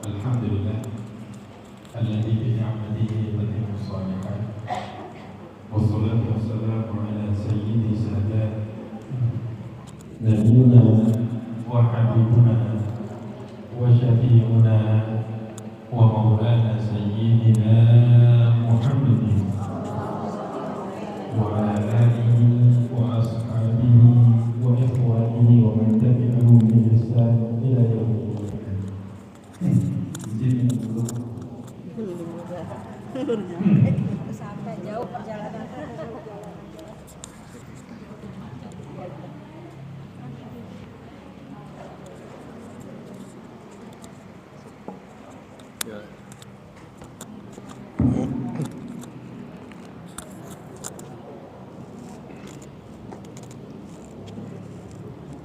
Alhamdulillah alladzi bi ni'matihi tatimmu shalihat. Wassalatu wassalamu ala sayyidi sadat nabiyyina wa habibuna wa syafi'una wa maulana sayyidina Muhammadin wa ala alihi wa ashabihi wa ikhwanihi wa man tabi'ahum bi ihsan ila yaumil qiyamah. Sampai jauh perjalanan.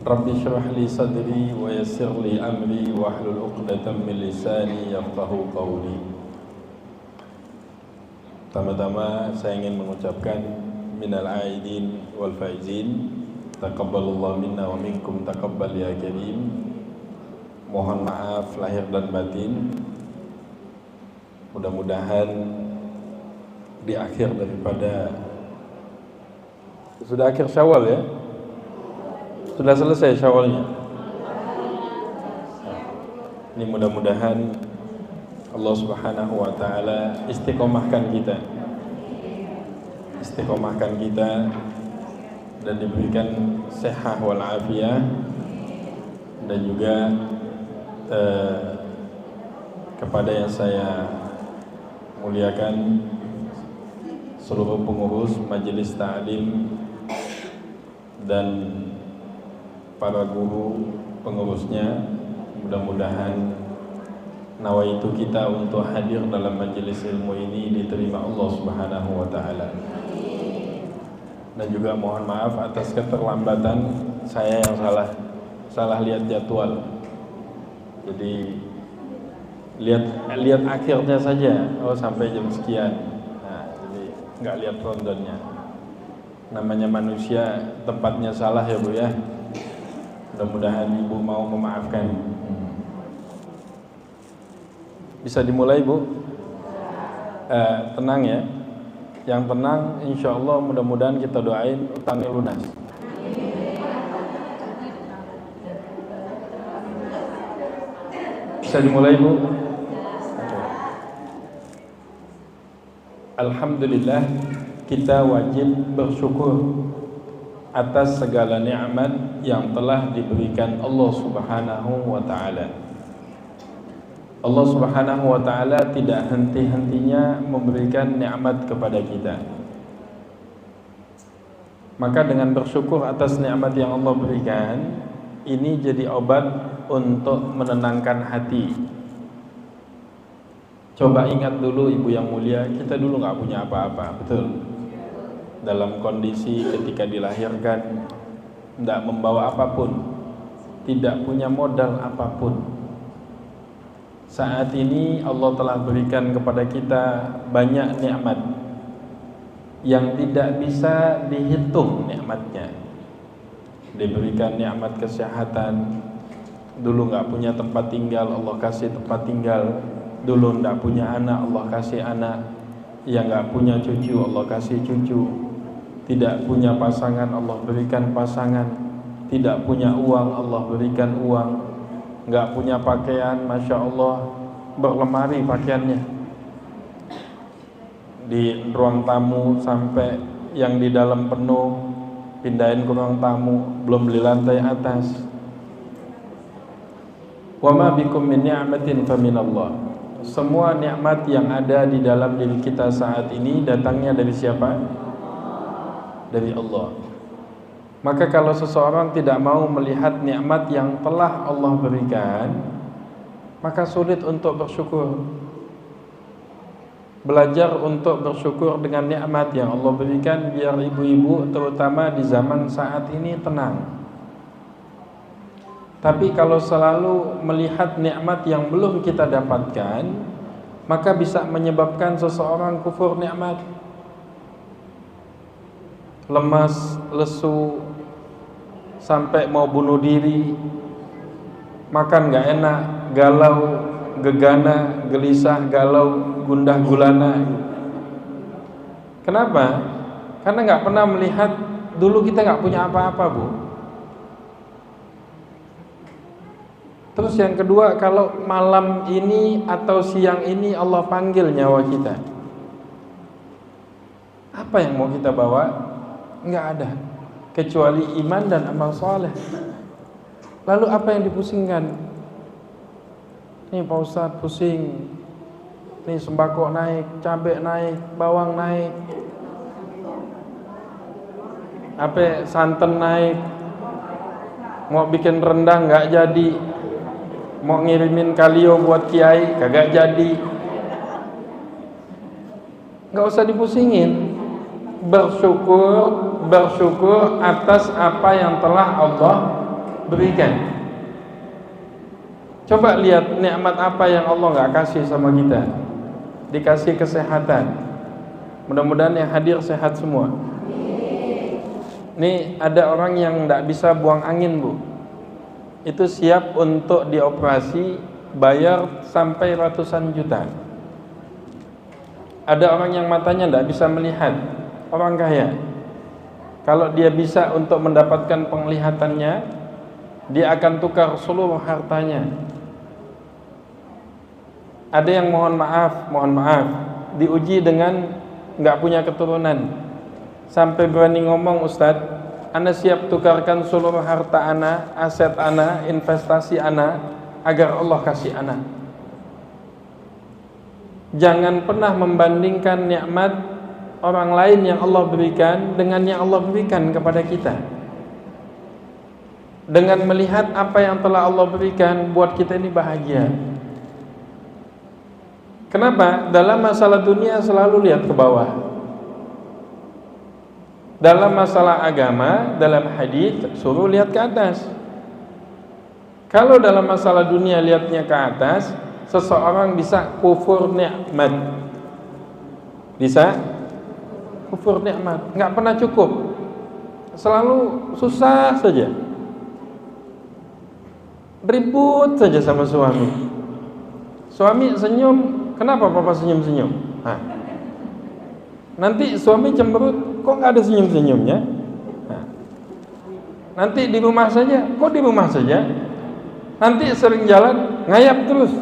Rabbi syrah li sadri wa yassir li amri wa hlul 'uqdatam min lisani yafqahu qawli. Pertama-tama saya ingin mengucapkan minal aidin wal faizin, taqabbalallahu minna wa minkum taqabbal ya karim. Mohon maaf lahir dan batin. Mudah-mudahan di akhir daripada sudah akhir Syawal ya. Sudah selesai Syawalnya. Ini mudah-mudahan Allah Subhanahu wa taala istiqomahkan kita. Istiqomahkan kita dan diberikan sehat wal afiyah, dan juga kepada yang saya muliakan seluruh pengurus majelis ta'lim dan para guru pengurusnya, mudah-mudahan nawaitu kita untuk hadir dalam majelis ilmu ini diterima Allah Subhanahu wa taala. Dan juga mohon maaf atas keterlambatan saya yang salah lihat jadwal. Jadi lihat akhirnya saja, oh sampai jam sekian. Nah, jadi nggak lihat rondonnya. Namanya manusia, tempatnya salah ya Bu ya. Mudah-mudahan Ibu mau memaafkan. Bisa dimulai Bu? Tenang ya. Yang tenang insya Allah, mudah-mudahan kita doain utangnya lunas. Bisa dimulai Bu? Alhamdulillah, kita wajib bersyukur atas segala nikmat yang telah diberikan Allah Subhanahu wa taala. Allah Subhanahu wa taala tidak henti-hentinya memberikan nikmat kepada kita. Maka dengan bersyukur atas nikmat yang Allah berikan, ini jadi obat untuk menenangkan hati. Coba ingat dulu Ibu yang mulia, kita dulu nggak punya apa-apa, betul? Dalam kondisi ketika dilahirkan tidak membawa apapun, tidak punya modal apapun. Saat ini Allah telah berikan kepada kita banyak nikmat yang tidak bisa dihitung nikmatnya. Diberikan nikmat kesehatan, dulu nggak punya tempat tinggal, Allah kasih tempat tinggal. Dulu nggak punya anak, Allah kasih anak. Yang nggak punya cucu, Allah kasih cucu. Tidak punya pasangan, Allah berikan pasangan. Tidak punya uang, Allah berikan uang. Enggak punya pakaian, Masya Allah, berlemari pakaiannya. Di ruang tamu sampai yang di dalam penuh, pindahin ke ruang tamu, belum beli lantai atas. Wa ma bikum min ni'matin faminallah. Semua nikmat yang ada di dalam diri kita saat ini datangnya dari siapa? Dari Allah. Maka kalau seseorang tidak mau melihat nikmat yang telah Allah berikan, maka sulit untuk bersyukur. Belajar untuk bersyukur dengan nikmat yang Allah berikan, biar ibu-ibu terutama di zaman saat ini tenang. Tapi kalau selalu melihat nikmat yang belum kita dapatkan, maka bisa menyebabkan seseorang kufur nikmat. Lemas, lesu, sampai mau bunuh diri, makan gak enak, galau, gegana, gelisah, galau, gundah gulana. Kenapa? Karena nggak pernah melihat dulu kita nggak punya apa-apa, Bu. Terus yang kedua, kalau malam ini atau siang ini Allah panggil nyawa kita, apa yang mau kita bawa? Nggak ada, kecuali iman dan amal soleh. Lalu apa yang dipusingkan? Nih Pak Ustadz pusing, nih sembako naik, cabai naik, bawang naik, apa santan naik, mau bikin rendang nggak jadi, mau ngirimin kalio buat kiai kagak jadi. Nggak usah dipusingin, bersyukur atas apa yang telah Allah berikan. Coba lihat nikmat apa yang Allah nggak kasih sama kita. Dikasih kesehatan, mudah-mudahan yang hadir sehat semua. Nih ada orang yang nggak bisa buang angin, Bu, itu siap untuk dioperasi, bayar sampai ratusan juta. Ada orang yang matanya nggak bisa melihat, orang kaya, kalau dia bisa untuk mendapatkan penglihatannya, dia akan tukar seluruh hartanya. Ada yang mohon maaf, diuji dengan nggak punya keturunan, sampai berani ngomong, Ustadz, ana siap tukarkan seluruh harta ana, aset ana, investasi ana, agar Allah kasih ana. Jangan pernah membandingkan nikmat orang lain yang Allah berikan dengan yang Allah berikan kepada kita. Dengan melihat apa yang telah Allah berikan, buat kita ini bahagia. Kenapa? Dalam masalah dunia selalu lihat ke bawah. Dalam masalah agama, dalam hadis suruh lihat ke atas. Kalau dalam masalah dunia lihatnya ke atas, seseorang bisa kufur nikmat. Bisa kufur nikmat, nggak pernah cukup. Selalu susah saja. Ribut saja sama suami. Suami senyum, kenapa papa senyum-senyum? Nanti suami cemberut, kok nggak ada senyum-senyumnya? Nanti di rumah saja, kok di rumah saja? Nanti sering jalan, ngayap terus,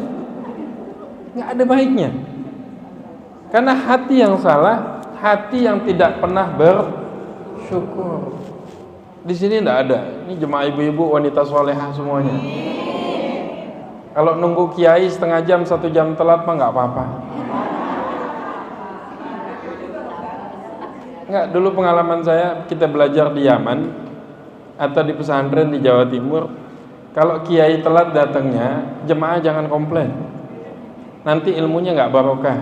nggak ada baiknya. Karena hati yang salah, hati yang tidak pernah bersyukur. Di sini nggak ada. Ini jemaah ibu-ibu, wanita solehah semuanya. Kalau nunggu kiai setengah jam, 1 jam telat mah nggak apa-apa. Nggak, dulu pengalaman saya, kita belajar di Yaman atau di pesantren di Jawa Timur. Kalau kiai telat datangnya, jemaah jangan komplain. Nanti ilmunya nggak barokah.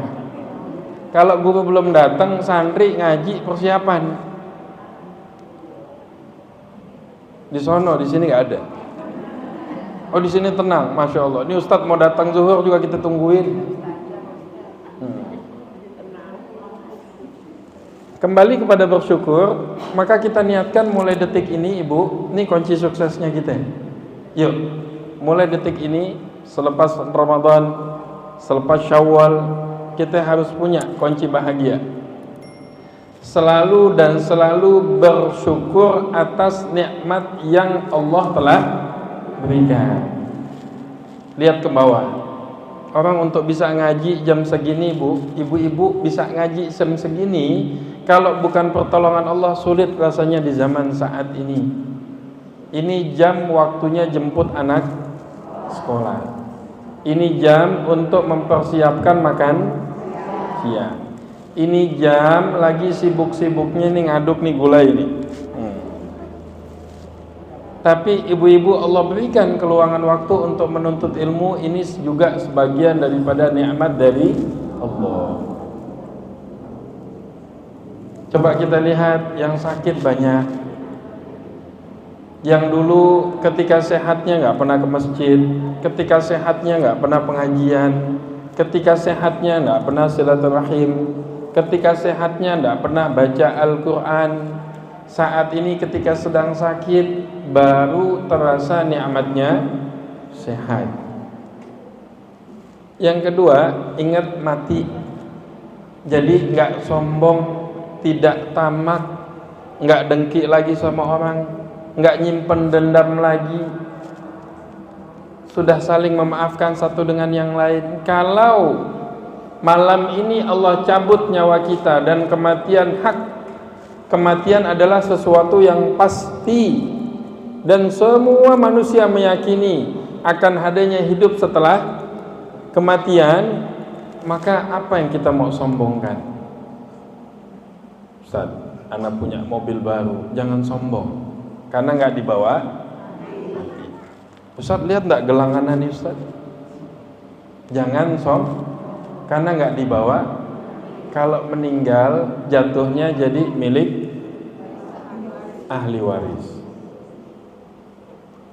Kalau guru belum datang, santri ngaji persiapan. Di sono, di sini nggak ada. Oh, di sini tenang, masya Allah. Ini Ustadz mau datang zuhur juga kita tungguin. Kembali kepada bersyukur, maka kita niatkan mulai detik ini, Ibu, ini kunci suksesnya kita. Yuk, mulai detik ini, selepas Ramadan, selepas Syawal, kita harus punya kunci bahagia. Selalu dan selalu bersyukur atas nikmat yang Allah telah berikan. Lihat ke bawah. Orang untuk bisa ngaji jam segini, Bu, ibu-ibu bisa ngaji jam segini, kalau bukan pertolongan Allah sulit rasanya di zaman saat ini. Ini jam waktunya jemput anak sekolah. Ini jam untuk mempersiapkan makan siang. Ini jam lagi sibuk-sibuknya nih ngaduk nih gulai nih. Tapi ibu-ibu Allah berikan keluangan waktu untuk menuntut ilmu, ini juga sebagian daripada nikmat dari Allah. Coba kita lihat yang sakit banyak. Yang dulu ketika sehatnya nggak pernah ke masjid, ketika sehatnya nggak pernah pengajian, ketika sehatnya nggak pernah silaturahim, ketika sehatnya nggak pernah baca Al-Quran. Saat ini ketika sedang sakit baru terasa nikmatnya sehat. Yang kedua, ingat mati. Jadi nggak sombong, tidak tamak, nggak dengki lagi sama orang, nggak nyimpen dendam lagi, sudah saling memaafkan satu dengan yang lain. Kalau malam ini Allah cabut nyawa kita dan kematian hak, kematian adalah sesuatu yang pasti dan semua manusia meyakini akan adanya hidup setelah kematian, maka apa yang kita mau sombongkan? Ustaz, anak punya mobil baru, jangan sombong karena nggak dibawa mati. Ustaz, lihat nggak gelangan ini Ustaz? Jangan karena nggak dibawa. Kalau meninggal jatuhnya jadi milik ahli waris.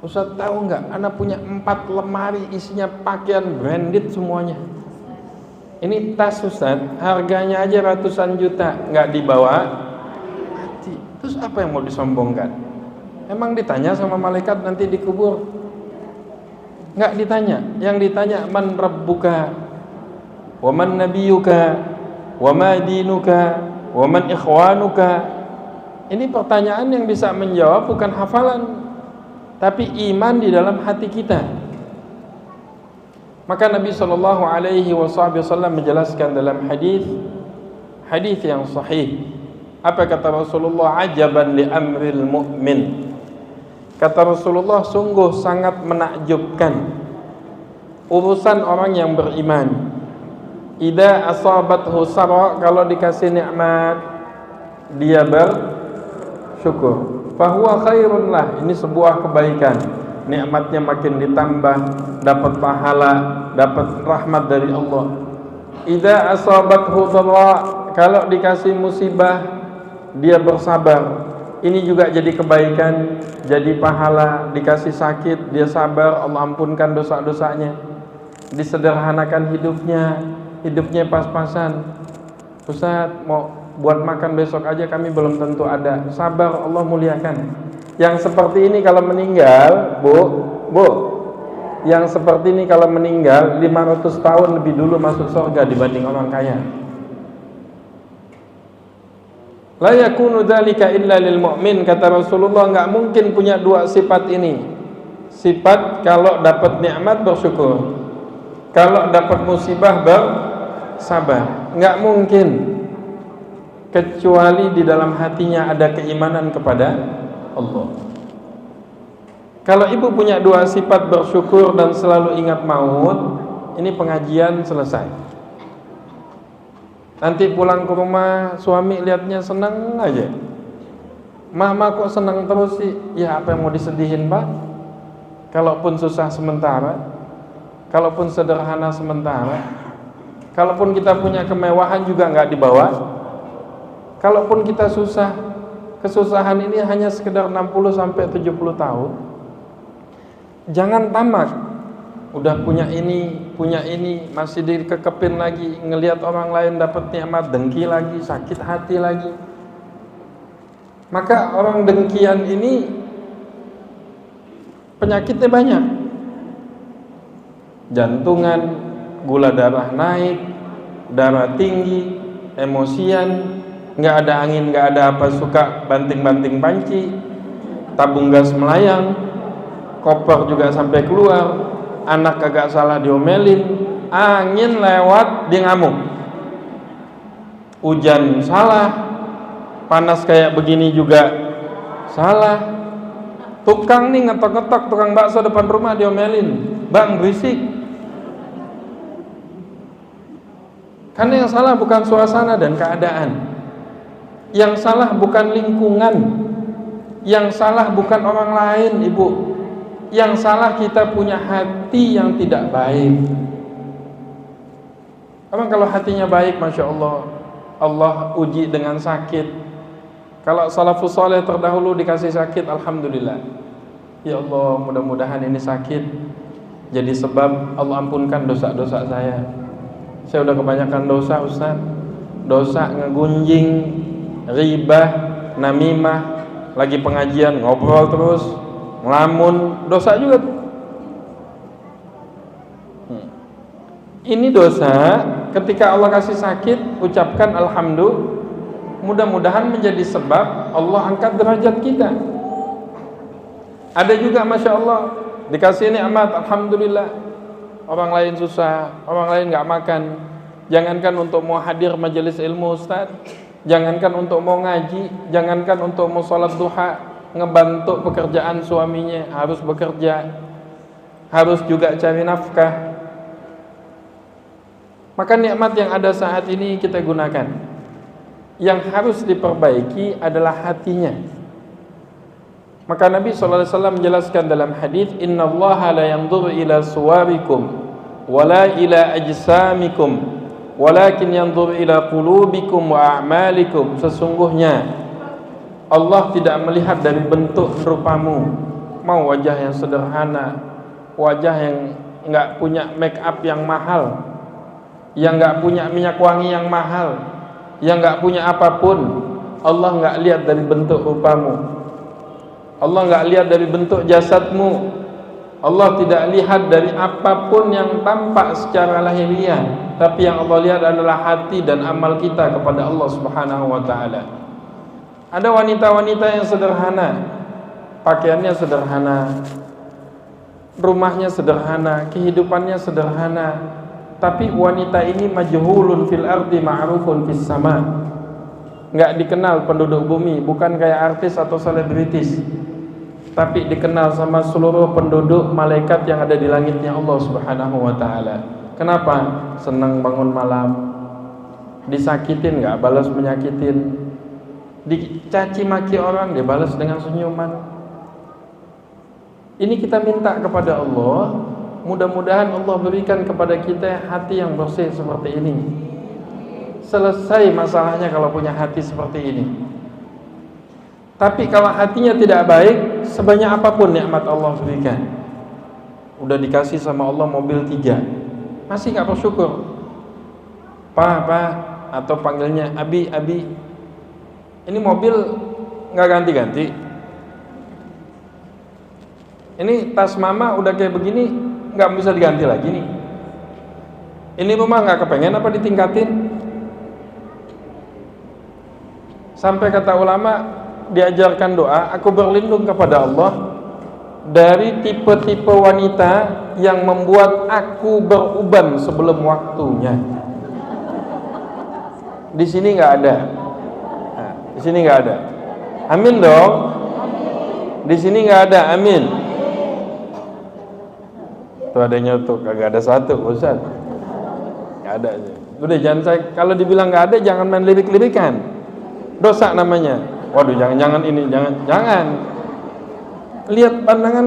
Ustaz tahu nggak, anak punya 4 lemari isinya pakaian branded semuanya. Ini tas Ustaz, harganya aja ratusan juta, nggak dibawa mati. Terus apa yang mau disombongkan? Emang ditanya sama malaikat nanti dikubur? Nggak ditanya. Yang ditanya man rabbuka, wa man nabiyuka, wa ma dinuka, wa man ikhwanuka. Ini pertanyaan yang bisa menjawab bukan hafalan, tapi iman di dalam hati kita. Maka Nabi SAW menjelaskan dalam hadis yang sahih. Apa kata Rasulullah? Ajaban li amril mu'min. Kata Rasulullah, sungguh sangat menakjubkan urusan orang yang beriman. Idza asabathu sarra, kalau dikasih nikmat dia bersyukur. Fahuwa khairun lah, ini sebuah kebaikan. Nikmatnya makin ditambah, dapat pahala, dapat rahmat dari Allah. Idza asabathu dharra, kalau dikasih musibah dia bersabar. Ini juga jadi kebaikan, jadi pahala. Dikasih sakit dia sabar, Allah ampunkan dosa-dosanya. Disederhanakan hidupnya pas-pasan. Ustaz, mau buat makan besok aja kami belum tentu ada. Sabar, Allah muliakan. Yang seperti ini kalau meninggal, Bu, yang seperti ini kalau meninggal 500 tahun lebih dulu masuk surga dibanding orang kaya. La yakunu dzalika illa lil mu'min, kata Rasulullah. Enggak mungkin punya dua sifat ini. Sifat kalau dapat nikmat bersyukur, kalau dapat musibah bersabar. Enggak mungkin, kecuali di dalam hatinya ada keimanan kepada Allah. Kalau ibu punya dua sifat, bersyukur dan selalu ingat maut, ini pengajian selesai. Nanti pulang ke rumah suami lihatnya senang aja. Mama kok senang terus sih? Ya apa yang mau disedihin Pak? Kalaupun susah sementara, kalaupun sederhana sementara, kalaupun kita punya kemewahan juga nggak dibawa. Kalaupun kita susah, kesusahan ini hanya sekedar 60-70 tahun. Jangan tamak. Udah punya ini, masih dikekepin lagi, ngelihat orang lain dapat nikmat, dengki lagi, sakit hati lagi. Maka orang dengkian ini penyakitnya banyak. Jantungan, gula darah naik, darah tinggi, emosian, nggak ada angin, nggak ada apa, suka banting-banting panci, tabung gas melayang, koper juga sampai keluar, anak kagak salah diomelin, angin lewat dia ngamuk, hujan salah, panas kayak begini juga salah, tukang nih ngetok-ngetok, tukang bakso depan rumah diomelin, bang berisik. Karena yang salah bukan suasana dan keadaan, yang salah bukan lingkungan, yang salah bukan orang lain, ibu. Yang salah kita punya hati yang tidak baik. Emang kalau hatinya baik, Masya Allah, Allah uji dengan sakit. Kalau salafus saleh terdahulu dikasih sakit, Alhamdulillah. Ya Allah, mudah-mudahan ini sakit jadi sebab Allah ampunkan dosa-dosa saya. Saya udah kebanyakan dosa Ustaz. Dosa ngegunjing, ribah, namimah, lagi pengajian ngobrol terus, ngelamun, dosa juga tuh. Ini dosa, ketika Allah kasih sakit, ucapkan alhamdulillah. Mudah-mudahan menjadi sebab Allah angkat derajat kita. Ada juga Masya Allah, dikasih nikmat, alhamdulillah. Orang lain susah, orang lain gak makan. Jangankan untuk mau hadir majelis ilmu Ustaz, jangankan untuk mau ngaji, jangankan untuk mau sholat duha, ngebantu pekerjaan suaminya, harus bekerja, harus juga cari nafkah. Maka nikmat yang ada saat ini kita gunakan. Yang harus diperbaiki adalah hatinya. Maka Nabi SAW menjelaskan dalam hadis, Inna Allah la yanzuru ila suwarikum wala ila ajsamikum walakin yanzuru ila qulubikum wa a'malikum. Sesungguhnya Allah tidak melihat dari bentuk rupamu, mau wajah yang sederhana, wajah yang enggak punya make up yang mahal, yang enggak punya minyak wangi yang mahal, yang enggak punya apapun. Allah enggak lihat dari bentuk rupamu, Allah enggak lihat dari bentuk jasadmu, Allah tidak lihat dari apapun yang tampak secara lahiriah, tapi yang Allah lihat adalah hati dan amal kita kepada Allah Subhanahu wa ta'ala. Ada wanita-wanita yang sederhana, pakaiannya sederhana, rumahnya sederhana, kehidupannya sederhana, tapi wanita ini majhulun fil ardi ma'rufun fis sama. Enggak dikenal penduduk bumi, bukan kayak artis atau selebritis, tapi dikenal sama seluruh penduduk malaikat yang ada di langitnya Allah Subhanahu wa ta'ala. Kenapa? Senang bangun malam, disakitin enggak balas menyakitin, dicaci maki orang dia balas dengan senyuman. Ini kita minta kepada Allah, mudah-mudahan Allah berikan kepada kita hati yang bersih seperti ini. Selesai masalahnya kalau punya hati seperti ini. Tapi kalau hatinya tidak baik, sebanyak apapun nikmat Allah berikan, udah dikasih sama Allah mobil 3, masih gak bersyukur. Pa, atau panggilnya Abi, ini mobil gak ganti-ganti, ini tas mama udah kayak begini, gak bisa diganti lagi nih. Ini rumah gak kepengen apa ditingkatin? Sampai kata ulama, diajarkan doa, aku berlindung kepada Allah dari tipe-tipe wanita yang membuat aku beruban sebelum waktunya. Di sini nggak ada. Nah, di sini nggak ada. Amin dong. Di sini nggak ada. Amin. Tuh adanya tuh kagak ada satu, Ustaz. Nggak ada. Udah jangan kalau dibilang nggak ada, jangan main lirik-lirikan. Dosa namanya. Waduh, jangan ini, jangan. Lihat pandangan,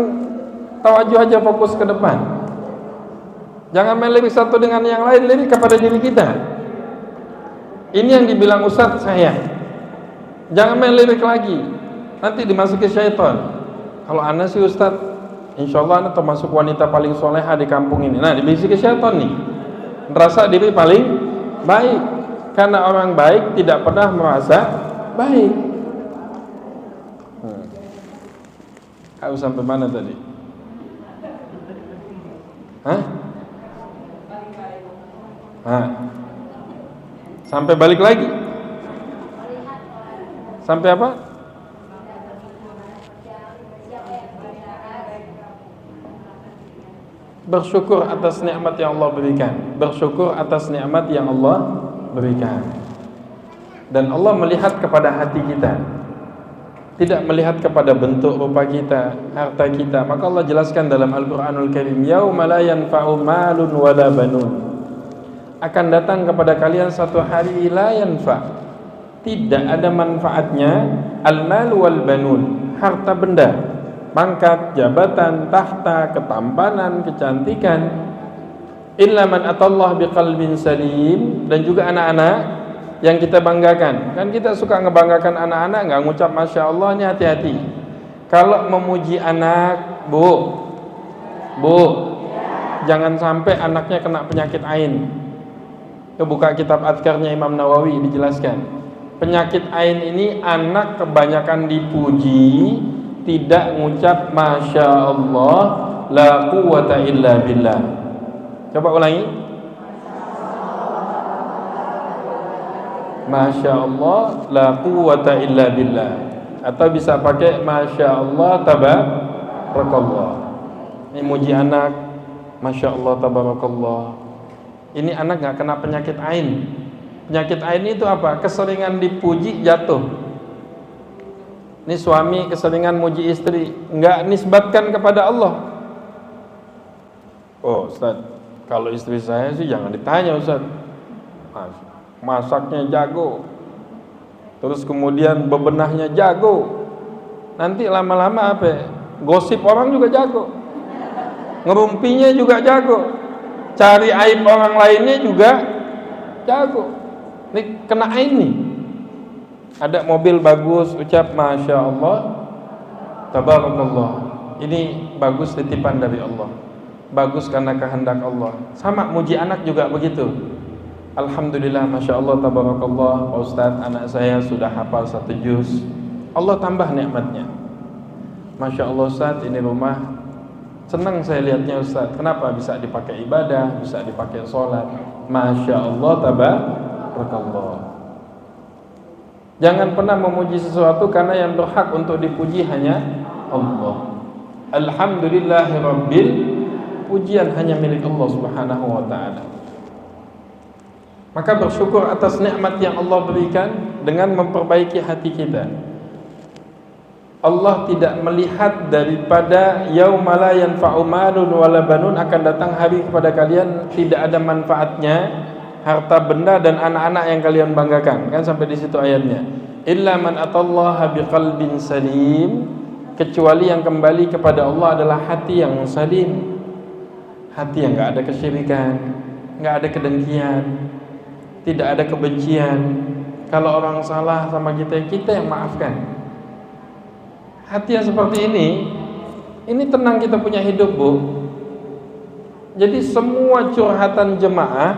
tawajuh aja, fokus ke depan. Jangan main lirik satu dengan yang lain, lirik kepada diri kita. Ini yang dibilang Ustaz saya. Jangan main lirik lagi, nanti dimasuki syaitan. Kalau ana sih Ustaz, insyaallah ana termasuk wanita paling soleha di kampung ini. Nah, dibisiki syaitan nih. Merasa diri paling baik, karena orang baik tidak pernah merasa baik. Aku sampai mana tadi? Hah? Sampai balik lagi. Sampai apa? Bersyukur atas nikmat yang Allah berikan. Bersyukur atas nikmat yang Allah berikan. Dan Allah melihat kepada hati kita, tidak melihat kepada bentuk rupa kita, harta kita. Maka Allah jelaskan dalam Al-Quranul Karim, yauma la yanfa'u malun wala banun. Akan datang kepada kalian satu hari la yanfa', tidak ada manfaatnya, al-mal wal banun, harta benda, pangkat, jabatan, tahta, ketampanan, kecantikan, illa man atallah biqalbin salim. Dan juga anak-anak yang kita banggakan. Kan kita suka ngebanggakan anak-anak, nggak ngucap Masya Allah. Ini hati-hati. Kalau memuji anak, bu, jangan sampai anaknya kena penyakit ain. Buka kitab Adhkarnya Imam Nawawi, dijelaskan. Penyakit ain ini anak kebanyakan dipuji, tidak ngucap Masya Allah, la quwwata illa billah. Coba ulangi. Masya Allah la quwwata illa billah, atau bisa pakai Masya Allah tabarakallah. Ini muji anak, Masya Allah tabarakallah. Ini anak gak kena penyakit ain. Penyakit ain itu apa? Keseringan dipuji jatuh. Ini suami keseringan muji istri, gak nisbatkan kepada Allah. Oh Ustaz, kalau istri saya sih jangan ditanya Ustaz, masaknya jago, terus kemudian bebenahnya jago, nanti lama-lama apa? Gosip orang juga jago, ngerumpinya juga jago, cari aib orang lainnya juga jago. Ini kena aib nih. Ada mobil bagus, ucap Masya Allah tabarakallah. Ini bagus titipan dari Allah, bagus karena kehendak Allah. Sama muji anak juga begitu. Alhamdulillah, Masya Allah tabarakallah, Pak Ustadz, anak saya sudah hafal 1 juz. Allah tambah nikmatnya. Masya Allah Ustadz, ini rumah senang saya lihatnya Ustadz. Kenapa? Bisa dipakai ibadah, bisa dipakai sholat. Masya Allah tabarakallah. Jangan pernah memuji sesuatu karena yang berhak untuk dipuji hanya Allah. Alhamdulillahirabbil, pujian hanya milik Allah Subhanahu wa ta'ala. Maka bersyukur atas nikmat yang Allah berikan dengan memperbaiki hati kita. Allah tidak melihat daripada yauma la yanfa'u malun wala banun, akan datang hari kepada kalian tidak ada manfaatnya harta benda dan anak-anak yang kalian banggakan. Kan sampai di situ ayatnya. Illa man atallaha biqalbin salim, kecuali yang kembali kepada Allah adalah hati yang salim. Hati yang enggak ada kesyirikan, enggak ada kedengkian, tidak ada kebencian. Kalau orang salah sama kita, kita yang maafkan. Hati yang seperti ini tenang kita punya hidup, Bu. Jadi semua curhatan jemaah,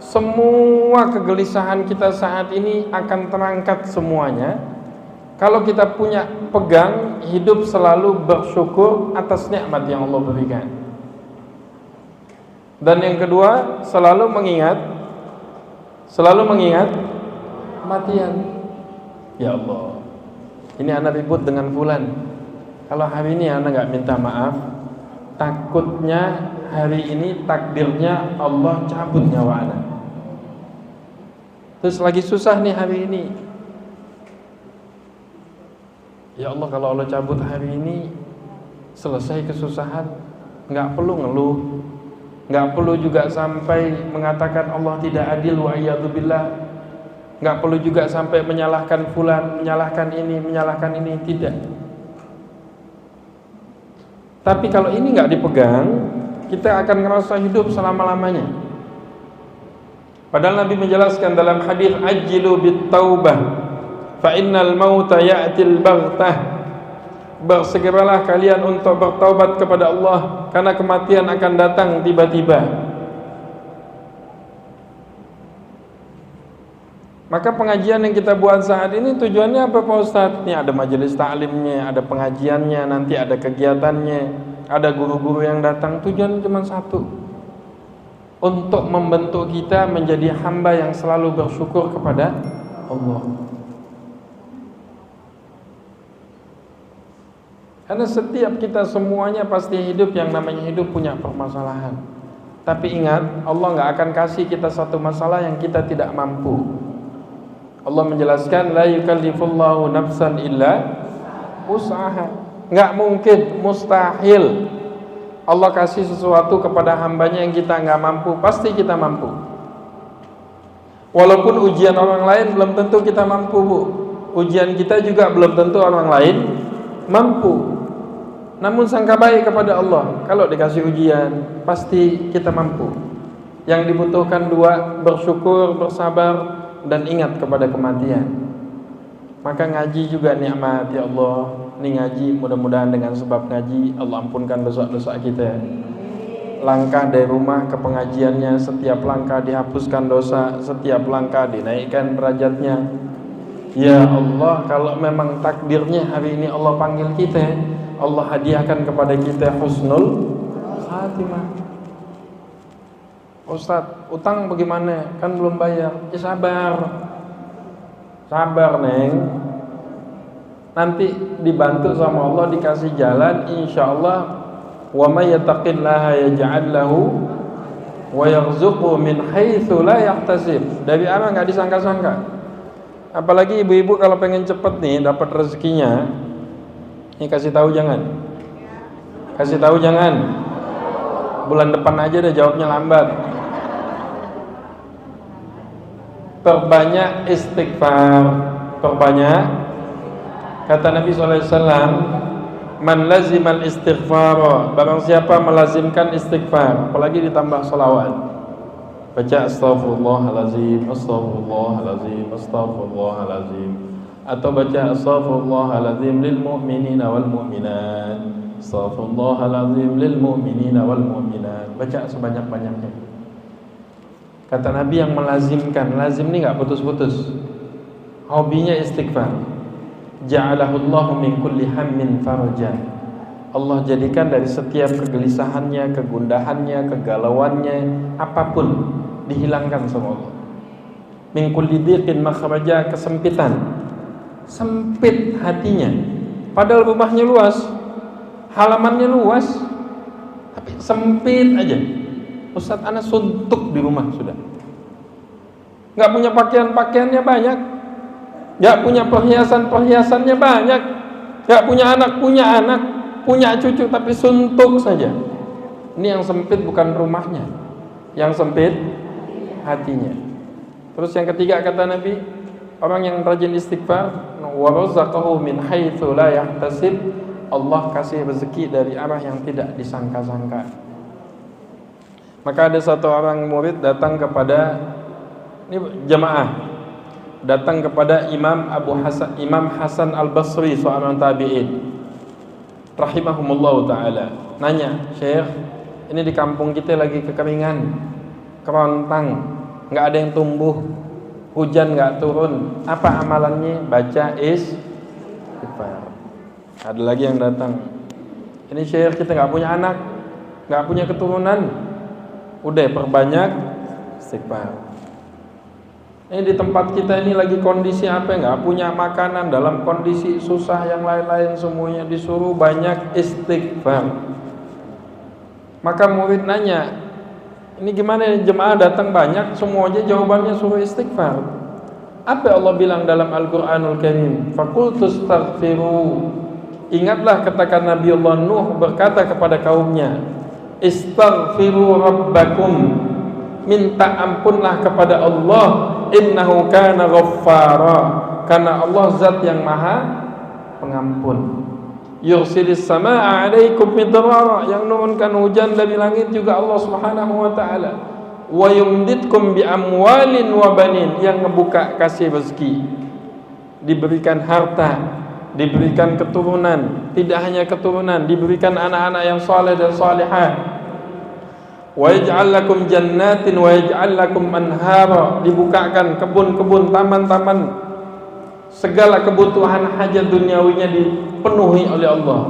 semua kegelisahan kita saat ini akan terangkat semuanya kalau kita punya pegang hidup selalu bersyukur atas nikmat yang Allah berikan. Dan yang kedua, selalu mengingat kematian. Ya Allah, ini anak ribut dengan fulan. Kalau hari ini anak gak minta maaf, takutnya hari ini takdirnya Allah cabut nyawa anak. Terus lagi susah nih hari ini. Ya Allah, kalau Allah cabut hari ini, selesai kesusahan, gak perlu ngeluh, gak perlu juga sampai mengatakan Allah tidak adil wa iyadzubillah. Gak perlu juga sampai menyalahkan fulan, menyalahkan ini, tidak. Tapi kalau ini gak dipegang, kita akan ngerasa hidup selama-lamanya. Padahal Nabi menjelaskan dalam hadis, ajjilu bit taubah fa innal mauta ya'til baghtah. Bersegeralah kalian untuk bertaubat kepada Allah, karena kematian akan datang tiba-tiba. Maka pengajian yang kita buat saat ini tujuannya apa Pak Ustadz? Ini ada majelis taklimnya, ada pengajiannya, nanti ada kegiatannya, ada guru-guru yang datang. Tujuannya cuma satu, untuk membentuk kita menjadi hamba yang selalu bersyukur kepada Allah. Karena setiap kita semuanya pasti hidup, yang namanya hidup punya permasalahan. Tapi ingat, Allah gak akan kasih kita satu masalah yang kita tidak mampu. Allah menjelaskan, la yukallifullahu nafsan illa wus'aha. Gak mungkin, mustahil Allah kasih sesuatu kepada hambanya yang kita gak mampu. Pasti kita mampu. Walaupun ujian orang lain belum tentu kita mampu, Bu. Ujian kita juga belum tentu orang lain mampu. Namun sangka baik kepada Allah, kalau dikasih ujian pasti kita mampu. Yang dibutuhkan dua, bersyukur, bersabar, dan ingat kepada kematian. Maka ngaji juga nikmat, ya Allah. Ini ngaji, mudah-mudahan dengan sebab ngaji Allah ampunkan dosa-dosa kita. Langkah dari rumah ke pengajiannya, setiap langkah dihapuskan dosa, setiap langkah dinaikkan derajatnya. Ya Allah, kalau memang takdirnya hari ini Allah panggil kita, Allah hadiahkan kepada kita husnul khatimah. Ustaz, utang bagaimana? Kan belum bayar. Ya sabar. Sabar Neng, nanti dibantu sama Allah, dikasih jalan, insyaallah. Wa may yattaqillaha yaj'al lahu wa yarzuqhu min haitsu la yahtasib. Dari arah enggak disangka-sangka. Apalagi ibu-ibu kalau pengen cepet nih dapat rezekinya, ini kasih tahu jangan. Kasih tahu jangan. Bulan depan aja deh, jawabnya lambat. Perbanyak istighfar, perbanyak. Kata Nabi SAW, man lazimal istighfar, barang siapa melazimkan istighfar, apalagi ditambah salawat, baca astaghfirullahalazim, astaghfirullahalazim, astaghfirullahalazim, atau baca astaghfirullahalazim lil mu'minina wal mu'minat, astaghfirullahalazim lil mu'minina wal mu'minat. Baca sebanyak-banyaknya. Kata Nabi yang melazimkan, lazim ini enggak putus-putus, hobinya istighfar, ja'alahullahu min kulli hammin faraja. Allah jadikan dari setiap kegelisahannya, kegundahannya, kegalauannya, apapun dihilangkan sama Allah. Min kulli dhiqin makhraja, kesempitan, sempit hatinya, padahal rumahnya luas, halamannya luas, tapi sempit aja. Ustaz, ana suntuk di rumah sudah. Enggak punya pakaian-pakaiannya banyak, enggak punya perhiasan-perhiasannya banyak, enggak punya anak, punya cucu, tapi suntuk saja. Ini yang sempit bukan rumahnya, yang sempit hatinya. Terus yang ketiga kata Nabi, orang yang rajin istighfar, wa razaqahu min haitsu la yahtasib, Allah kasih rezeki dari arah yang tidak disangka-sangka. Maka ada satu orang murid datang kepada ini jemaah, datang kepada Imam Hasan Al-Basri, seorang tabi'in rahimahumullah ta'ala, nanya, Syekh, ini di kampung kita lagi kekeringan, kerontang, enggak ada yang tumbuh, hujan enggak turun, apa amalannya? Baca istighfar. Ada lagi yang datang, ini Syekh, kita enggak punya anak, enggak punya keturunan, udah perbanyak istighfar. Ini di tempat kita ini lagi kondisi apa, enggak punya makanan, dalam kondisi susah, yang lain-lain semuanya disuruh banyak istighfar. Maka murid nanya, ini gimana jemaah datang banyak, semuanya jawabannya suruh istighfar. Apa Allah bilang dalam Al-Qur'anul Karim? Faqultu astaghfiru. Ingatlah katakan Nabi Allah Nuh berkata kepada kaumnya, istaghfiru rabbakum, minta ampunlah kepada Allah, innahu kana ghaffara, karena Allah zat yang maha pengampun. Yursilis samaa 'alaikum midrara, yang menurunkan hujan dari langit juga Allah Subhanahu wa taala. Wa yumditkum bi amwalin wa banin, yang membuka kasih rezeki, diberikan harta, diberikan keturunan, tidak hanya keturunan, diberikan anak-anak yang saleh dan salihah. Wa yaj'al lakum jannatin wa yaj'al lakum anhara, dibukakan kebun-kebun, taman-taman, segala kebutuhan hajat duniawinya dipenuhi oleh Allah.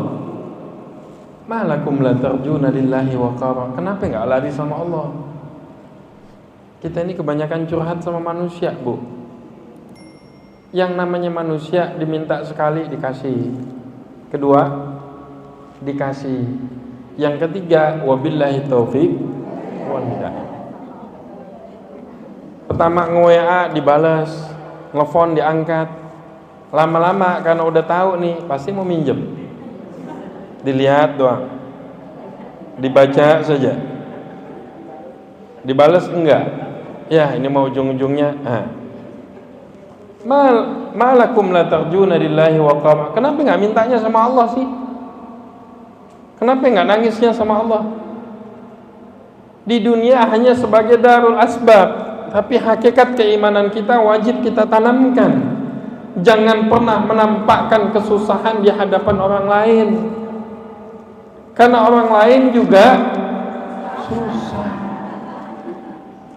Malakum la tarjuna lillahi waqara, kenapa enggak lari sama Allah? Kita ini kebanyakan curhat sama manusia, Bu. Yang namanya manusia diminta sekali dikasih, kedua dikasih, yang ketiga wabillahi taufik wal hidayah. Pertama nge-WA dibalas, nelfon diangkat, lama-lama karena udah tahu nih pasti mau minjem, dilihat doang, dibaca saja, dibalas enggak, ya ini mau ujung-ujungnya malakum la tarjuna lillahi waqara. Kenapa enggak mintanya sama Allah sih? Kenapa enggak nangisnya sama Allah? Di dunia hanya sebagai darul asbab, tapi hakikat keimanan kita wajib kita tanamkan. Jangan pernah menampakkan kesusahan di hadapan orang lain, karena orang lain juga susah.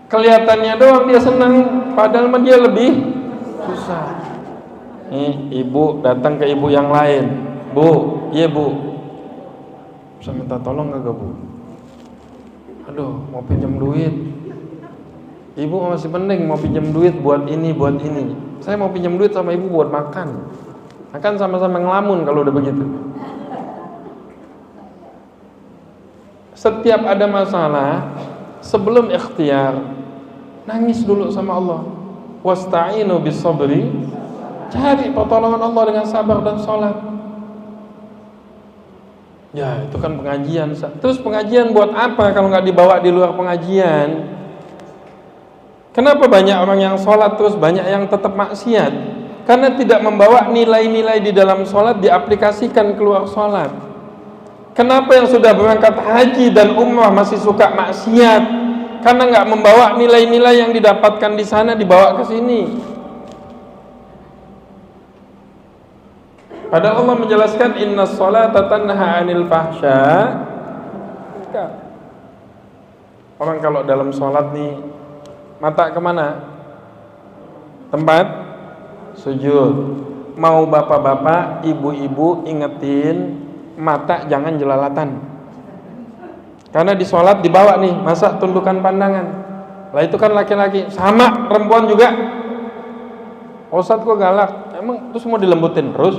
Kelihatannya doang dia senang, padahal dia lebih susah. Nih, ibu datang ke ibu yang lain, Bu, iya Bu, bisa minta tolong gak Bu? Aduh, mau pinjam duit. Ibu masih penting mau pinjam duit buat ini, buat ini. Saya mau pinjam duit sama ibu buat makan. Akan sama-sama ngelamun kalau udah begitu. Setiap ada masalah, sebelum ikhtiar, nangis dulu sama Allah. Wasta'inu bis sabri, cari pertolongan Allah dengan sabar dan sholat. Ya, itu kan pengajian. Terus pengajian buat apa kalau nggak dibawa di luar pengajian? Kenapa banyak orang yang sholat terus banyak yang tetap maksiat? Karena tidak membawa nilai-nilai di dalam sholat diaplikasikan keluar sholat. Kenapa yang sudah berangkat haji dan umrah masih suka maksiat? Karena nggak membawa nilai-nilai yang didapatkan di sana dibawa ke sini. Padahal Allah menjelaskan innas sholata tanha 'anil fahsya. Orang kalau dalam sholat nih mata kemana? Tempat sujud. Mau bapak-bapak, ibu-ibu ingetin mata jangan jelalatan. Karena di sholat dibawa nih masa tundukan pandangan. Lah itu kan laki-laki, sama perempuan juga. Ustadz kok galak? Emang terus mau dilembutin terus?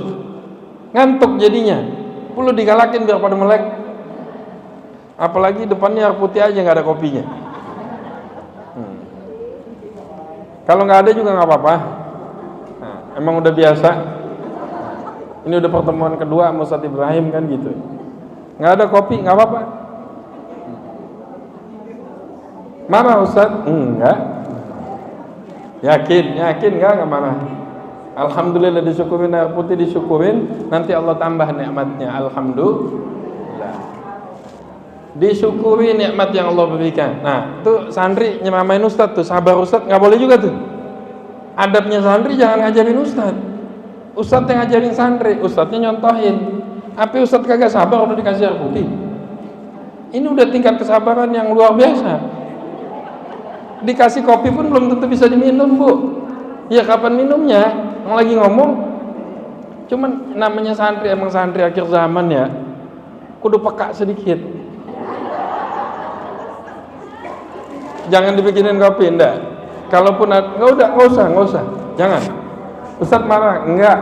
Ngantuk jadinya. Perlu digalakin biar pada melek. Apalagi depannya air putih aja nggak ada kopinya. Kalau nggak ada juga nggak apa-apa. Nah, emang udah biasa. Ini udah pertemuan kedua sama Ustadz Ibrahim kan gitu. Nggak ada kopi nggak apa-apa. Marah Ustadz? Enggak. Yakin nggak marah. Alhamdulillah disyukurin air putih disyukurin. Nanti Allah tambah nikmatnya. Alhamdulillah. Disyukuri nikmat yang Allah berikan. Nah, tuh santri nyemamain ustadz tuh, sabar ustadz, nggak boleh juga tuh. Adabnya santri jangan ngajarin ustadz. Ustadz yang ngajarin santri, ustadznya nyontohin. Tapi ustadz kagak sabar udah dikasih air putih. Ini udah tingkat kesabaran yang luar biasa. Dikasih kopi pun belum tentu bisa diminum, Bu. Ya kapan minumnya? Yang lagi ngomong. Cuman namanya santri, emang santri akhir zaman ya. Kudu peka sedikit. Jangan dibikinin kopi, enggak. Kalaupun enggak usah. Jangan. Ustadz marah, enggak.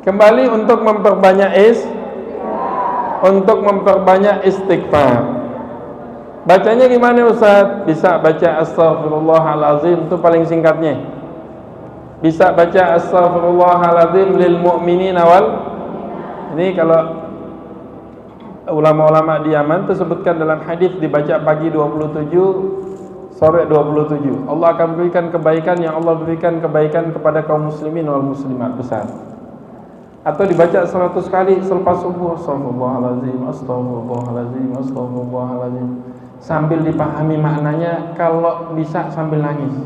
Kembali untuk memperbanyak istighfar. Bacanya gimana Ustadz? Bisa baca astaghfirullahalazim, itu paling singkatnya. Bisa baca astaghfirullahalazim lil mu'minina wal. Ini kalau ulama-ulama di Yaman tersebutkan dalam hadis dibaca pagi 27, sore 27. Allah akan berikan kebaikan yang Allah berikan kebaikan kepada kaum muslimin wal muslimat besar. Atau dibaca 100 kali selepas subuh, astagfirullahalazim, astagfirullahalazim, astagfirullahalazim. Sambil dipahami maknanya, kalau bisa sambil nangis.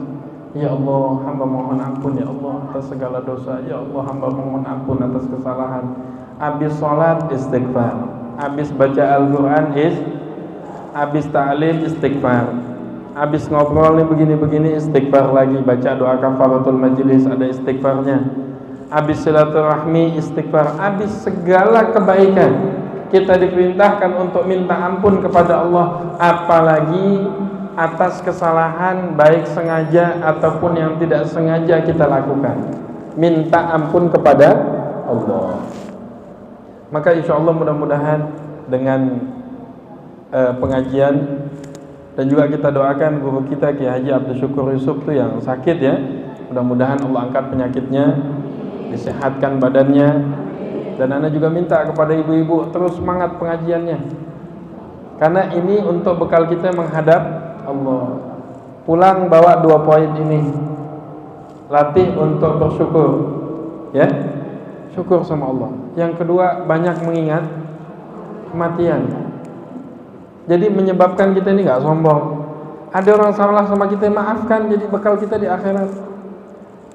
Ya Allah, hamba mohon ampun ya Allah atas segala dosa. Ya Allah, hamba mohon ampun atas kesalahan. Habis sholat istighfar. Habis baca Al-Quran habis ta'lim istighfar. Habis ngobrol nih begini-begini istighfar lagi. Baca doa kafaratul majlis ada istighfarnya. Habis silaturahmi istighfar. Habis segala kebaikan kita diperintahkan untuk minta ampun kepada Allah. Apalagi atas kesalahan baik sengaja ataupun yang tidak sengaja kita lakukan. Minta ampun kepada Allah. Maka insya Allah mudah-mudahan dengan pengajian dan juga kita doakan guru kita Kiai Haji Abdul Syukur Yusuf tuh yang sakit ya, mudah-mudahan Allah angkat penyakitnya, disehatkan badannya, dan Ana juga minta kepada ibu-ibu terus semangat pengajiannya, karena ini untuk bekal kita menghadap Allah. Pulang bawa 2 poin ini, latih untuk bersyukur, ya. Syukur sama Allah. Yang kedua, banyak mengingat kematian. Jadi menyebabkan kita ini gak sombong. Ada orang salah sama kita, maafkan, jadi bekal kita di akhirat.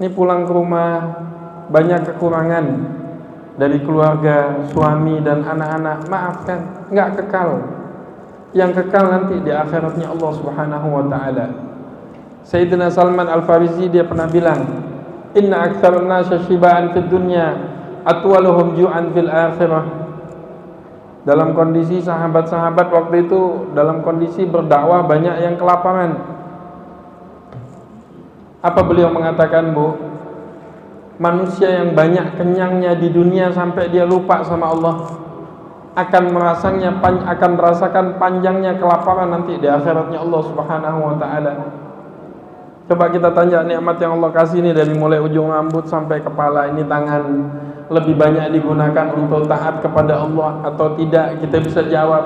Ini pulang ke rumah banyak kekurangan dari keluarga, suami dan anak-anak, maafkan, gak kekal. Yang kekal nanti di akhiratnya Allah Subhanahu wa ta'ala. Sayyidina Salman Al-Farisi dia pernah bilang, inna aktsarun nasi syiba'an fid dunya atwaluhum ju'an fil akhirah. Dalam kondisi sahabat-sahabat waktu itu dalam kondisi berdakwah banyak yang kelaparan. Apa beliau mengatakan, Bu? Manusia yang banyak kenyangnya di dunia sampai dia lupa sama Allah akan merasakan panjangnya kelaparan nanti di akhiratnya Allah Subhanahu wa taala. Coba kita tanya nikmat yang Allah kasih ini dari mulai ujung rambut sampai kepala ini, tangan lebih banyak digunakan untuk taat kepada Allah atau tidak? Kita bisa jawab.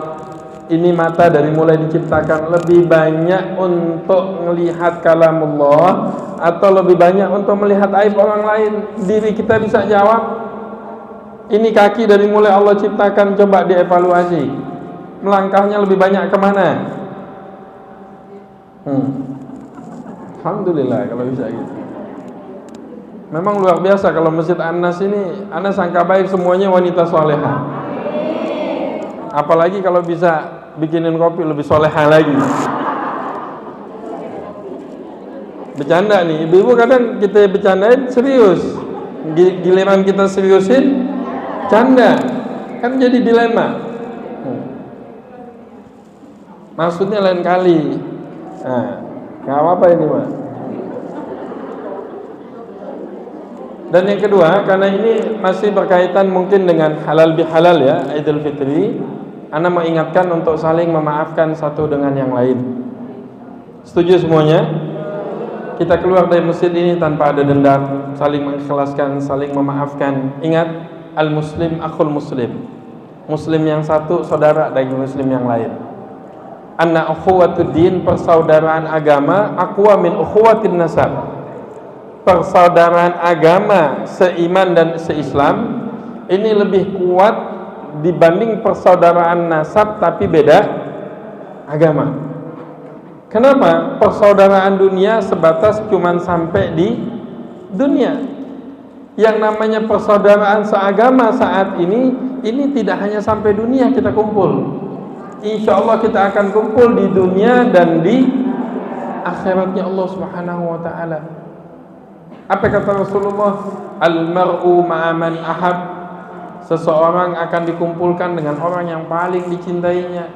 Ini mata dari mulai diciptakan lebih banyak untuk melihat kalamullah atau lebih banyak untuk melihat aib orang lain? Diri kita bisa jawab. Ini kaki dari mulai Allah ciptakan, coba dievaluasi. Melangkahnya lebih banyak kemana? Alhamdulillah kalau bisa gitu. Memang luar biasa kalau Masjid An-Nas ini, Anda sangka baik semuanya wanita soleha. Apalagi kalau bisa bikinin kopi lebih soleha lagi. Bercanda nih, ibu-ibu kadang kita bercandain serius, giliran kita seriusin canda, kan jadi dilema. Maksudnya lain kali. Nah, nggak apa-apa ini, Pak. Dan yang kedua, karena ini masih berkaitan mungkin dengan halal bihalal ya, Idul Fitri, Anda mau ingatkan untuk saling memaafkan satu dengan yang lain. Setuju semuanya? Kita keluar dari masjid ini tanpa ada dendam, saling mengikhlaskan, saling memaafkan. Ingat, al-muslim akhul muslim. Muslim yang satu saudara dari muslim yang lain. Anna ukhuwatud din, persaudaraan agama, aqwa min ukhuwatin nasab. Persaudaraan agama seiman dan seislam ini lebih kuat dibanding persaudaraan nasab tapi beda agama. Kenapa? Persaudaraan dunia sebatas cuman sampai di dunia. Yang namanya persaudaraan seagama saat ini tidak hanya sampai dunia kita kumpul. Insya Allah kita akan kumpul di dunia dan di akhiratnya Allah Subhanahu wa ta'ala. Apa kata Rasulullah? Al-mar'u ma'aman ahab. Seseorang akan dikumpulkan dengan orang yang paling dicintainya.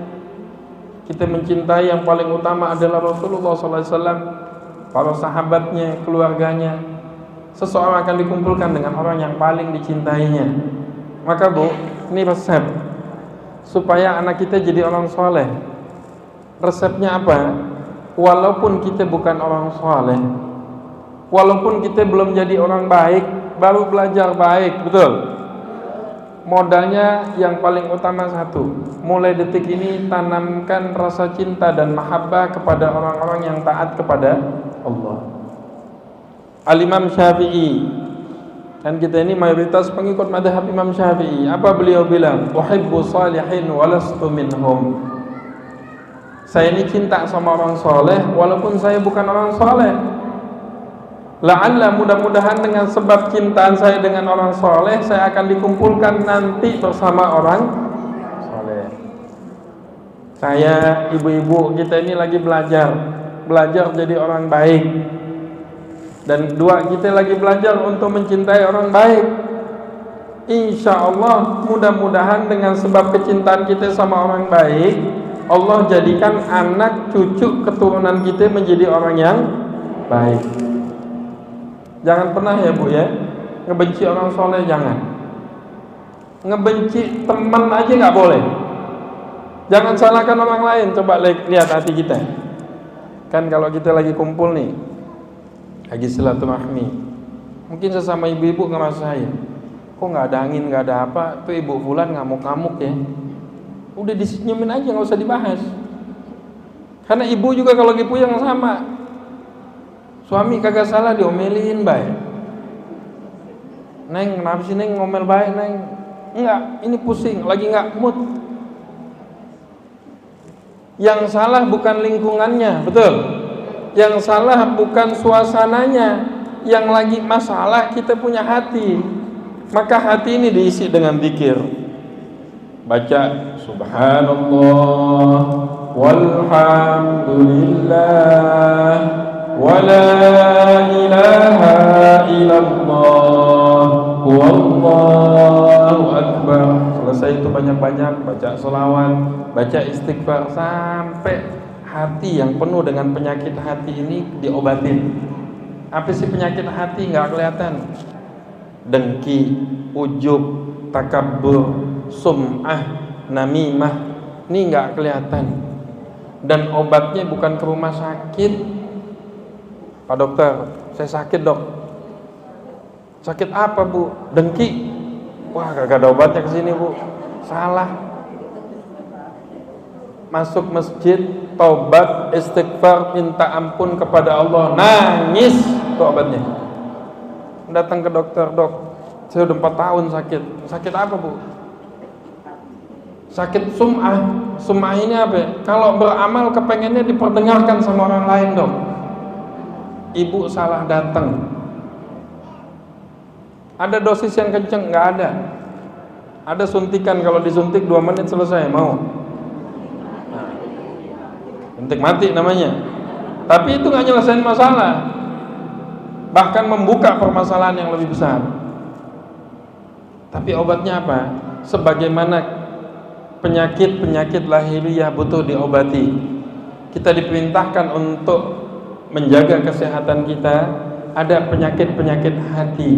Kita mencintai yang paling utama adalah Rasulullah SAW, para sahabatnya, keluarganya. Seseorang akan dikumpulkan dengan orang yang paling dicintainya. Maka Bu, ini resep supaya anak kita jadi orang soleh. Resepnya apa? Walaupun kita bukan orang soleh, walaupun kita belum jadi orang baik, baru belajar baik, betul? Modalnya yang paling utama satu, mulai detik ini tanamkan rasa cinta dan mahabbah kepada orang-orang yang taat kepada Allah. Al-Imam Syafi'i, kan kita ini mayoritas pengikut madhab Imam Syafi'i. Apa beliau bilang? Uhibbu salihin walastu minhum. Saya ini cinta sama orang soleh walaupun saya bukan orang soleh. La'alla, mudah-mudahan dengan sebab cintaan saya dengan orang soleh, saya akan dikumpulkan nanti bersama orang soleh. Saya, ibu-ibu, kita ini lagi belajar jadi orang baik. Dan dua, kita lagi belajar untuk mencintai orang baik. Insya Allah, mudah-mudahan dengan sebab kecintaan kita sama orang baik, Allah jadikan anak, cucu, keturunan kita menjadi orang yang baik. Jangan pernah ya Bu ya ngebenci orang soleh, jangan. Ngebenci teman aja nggak boleh. Jangan salahkan orang lain. Coba lihat hati kita. Kan kalau kita lagi kumpul nih, lagi silaturahmi, mungkin sesama ibu-ibu ngerasain, kok nggak ada angin, nggak ada apa, tuh ibu fulan ngamuk-ngamuk ya. Udah disenyumin aja, nggak usah dibahas. Karena ibu juga kalau lagi puyeng sama. Suami kagak salah diomelin baik. Neng, kenapa sih Neng ngomel baik Neng? Enggak, ini pusing, lagi enggak mood. Yang salah bukan lingkungannya, betul? Yang salah bukan suasananya. Yang lagi masalah kita punya hati. Maka hati ini diisi dengan zikir. Baca subhanallah walhamdulillah ولا إله إلا الله والله أكبر. Selesai itu banyak banyak, baca selawat, baca istighfar, sampai hati yang penuh dengan penyakit hati ini diobatin. Apa sih penyakit hati? Nggak kelihatan. Dengki, ujub, takabbur, sum'ah, namimah, ini nggak kelihatan. Dan obatnya bukan ke rumah sakit. Pak dokter, saya sakit dok. Sakit apa bu? Dengki. Wah, gak ada obatnya kesini bu. Salah. Masuk masjid, taubat, istighfar, minta ampun kepada Allah, nangis, itu obatnya. Datang ke dokter, dok, saya udah 4 tahun sakit. Sakit apa bu? Sakit sum'ah. Sum'ah ini apa? Kalau beramal kepengennya diperdengarkan sama orang lain dok. Ibu salah datang. Ada dosis yang kenceng? Nggak ada. Ada suntikan, kalau disuntik 2 menit selesai, mau? Nah, suntik mati namanya. Tapi itu nggak nyelesain masalah, bahkan membuka permasalahan yang lebih besar. Tapi obatnya apa? Sebagaimana penyakit-penyakit lahiriah butuh diobati, kita diperintahkan untuk menjaga kesehatan kita. Ada penyakit-penyakit hati.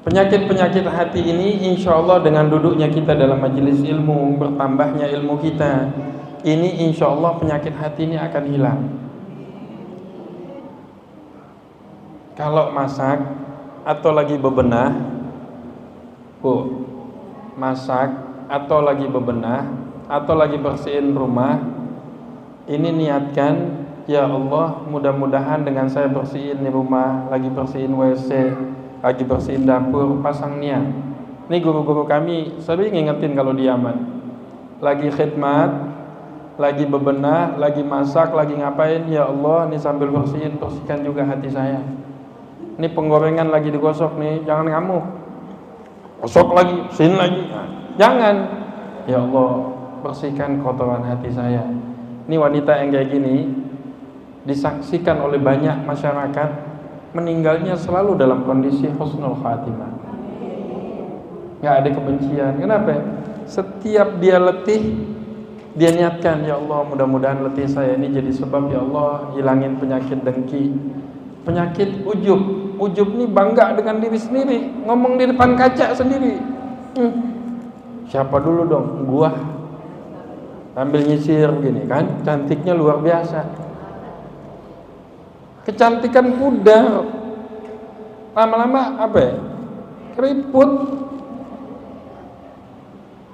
Penyakit-penyakit hati ini insya Allah dengan duduknya kita dalam majelis ilmu, bertambahnya ilmu kita, ini insya Allah penyakit hati ini akan hilang. Kalau masak atau lagi bebenah, bu, masak atau lagi bebenah atau lagi bersihin rumah, ini niatkan, ya Allah, mudah-mudahan dengan saya bersihin di rumah, lagi bersihin WC, lagi bersihin dapur, pasang niat. Ini guru-guru kami sering ngingetin kalau di Yaman. Lagi khidmat, lagi bebenah, lagi masak, lagi ngapain, ya Allah, ini sambil bersihin, bersihkan juga hati saya. Ini penggorengan lagi digosok nih, jangan ngamuk. Gosok lagi, bersihin lagi. Nah, jangan. Ya Allah, bersihkan kotoran hati saya. Ini wanita yang kayak gini disaksikan oleh banyak masyarakat, meninggalnya selalu dalam kondisi husnul khatimah. Nggak ada kebencian. Kenapa? Setiap dia letih, dia niatkan, ya Allah, mudah-mudahan letih saya ini jadi sebab, ya Allah, hilangin penyakit dengki, penyakit ujub. Ujub ini bangga dengan diri sendiri, ngomong di depan kaca sendiri. Siapa dulu dong? Gua. Sambil nyisir begini kan, cantiknya luar biasa. Kecantikan pudar, lama-lama apa ya? Keriput.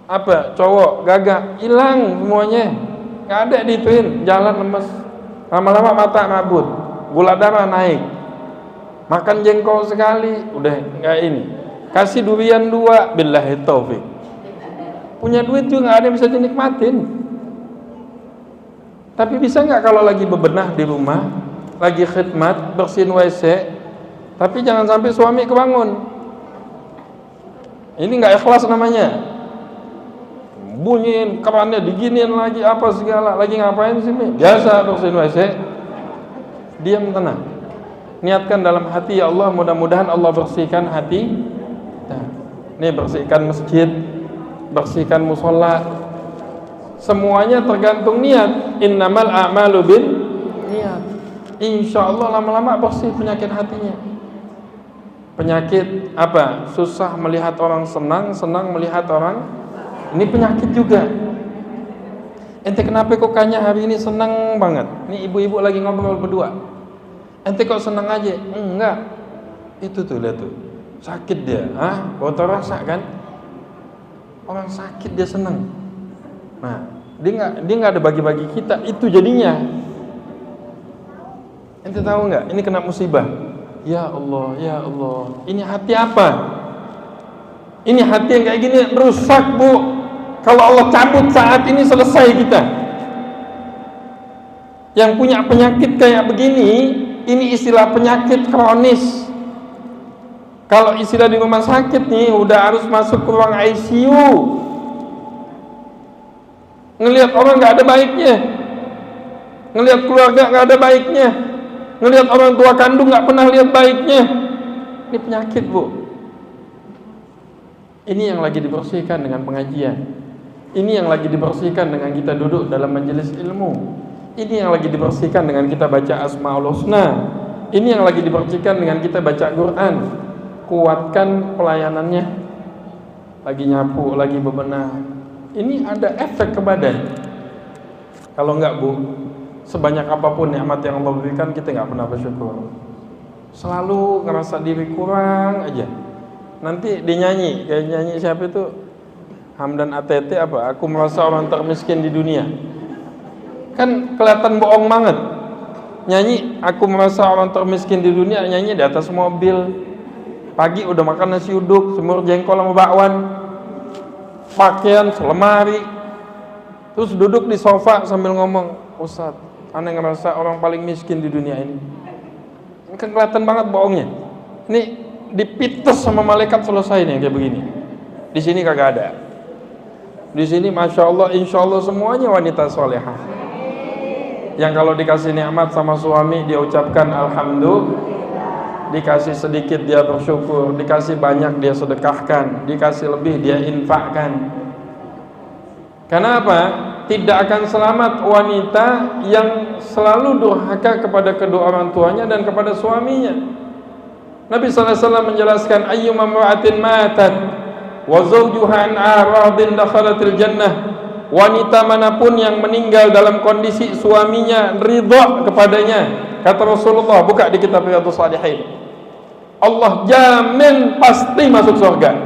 Apa? Cowok gagah, hilang semuanya, nggak ada dituin, jalan lemes. Lama-lama mata mabut, gula darah naik, makan jengkol sekali, udah nggak ini. Kasih durian 2, billahi taufik. Punya duit juga nggak ada yang bisa dinikmatin. Tapi bisa nggak kalau lagi bebenah di rumah, lagi khidmat, bersihin WC, tapi jangan sampai suami kebangun. Ini nggak ikhlas namanya. Bunyiin kerannya, diginiin lagi apa segala, lagi ngapain sih? Biasa bersihin WC, diam tenang. Niatkan dalam hati, ya Allah, mudah-mudahan Allah bersihkan hati. Nah, ini bersihkan masjid, bersihkan musola. Semuanya tergantung niat. Innamal a'malu bin niat. Insya Allah lama-lama bersih penyakit hatinya. Penyakit apa? Susah melihat orang senang, senang melihat orang. Ini penyakit juga. Ente kenapa kok kayaknya hari ini senang banget? Ini ibu-ibu lagi ngobrol berdua. Ente kok senang aja? Enggak. Itu tuh, lihat tuh. Sakit dia. Bawa tau rasa kan? Orang sakit dia senang. Nah, dia nggak ada bagi-bagi kita. Itu jadinya. Ente tahu nggak? Ini kena musibah. Ya Allah, ya Allah. Ini hati apa? Ini hati yang kayak gini rusak, bu. Kalau Allah cabut saat ini, selesai kita. Yang punya penyakit kayak begini, ini istilah penyakit kronis. Kalau istilah di rumah sakit nih, udah harus masuk ke ruang ICU. Ngelihat orang nggak ada baiknya, ngelihat keluarga nggak ada baiknya, ngelihat orang tua kandung nggak pernah lihat baiknya. Ini penyakit, bu. Ini yang lagi dibersihkan dengan pengajian. Ini yang lagi dibersihkan dengan kita duduk dalam majelis ilmu. Ini yang lagi dibersihkan dengan kita baca Asmaul Husna. Ini yang lagi dibersihkan dengan kita baca Quran. Kuatkan pelayanannya. Lagi nyapu, lagi bebenah. Ini ada efek ke badan. Kalau enggak Bu, sebanyak apapun nikmat yang Allah berikan, kita enggak pernah bersyukur. Selalu ngerasa diri kurang aja. Nanti dinyanyi, kayak nyanyi siapa itu? Hamdan ATT apa? Aku merasa orang termiskin di dunia. Kan kelihatan bohong banget. Nyanyi, aku merasa orang termiskin di dunia, nyanyi di atas mobil. Pagi udah makan nasi uduk, semur jengkol sama bakwan. Pakaian selemari. Terus duduk di sofa sambil ngomong, Ustaz, aneh ngerasa orang paling miskin di dunia ini. Ini kan kelihatan banget bohongnya. Ini dipites sama malaikat selesai nih kayak begini. Di sini kagak ada. Di sini masya Allah, insya Allah semuanya wanita solehah. Yang kalau dikasih nikmat sama suami dia ucapkan alhamdulillah, dikasih sedikit dia bersyukur, dikasih banyak dia sedekahkan, dikasih lebih dia infakkan. Karena apa? Tidak akan selamat wanita yang selalu durhaka kepada kedua orang tuanya dan kepada suaminya. Nabi SAW menjelaskan, ayyuma imra'atin matat wa zawjuha an a'radin dakhalatil jannah. Wanita manapun yang meninggal dalam kondisi suaminya ridha kepadanya, kata Rasulullah, buka di kitab Riyadhus Shalihin, Allah jamin pasti masuk surga.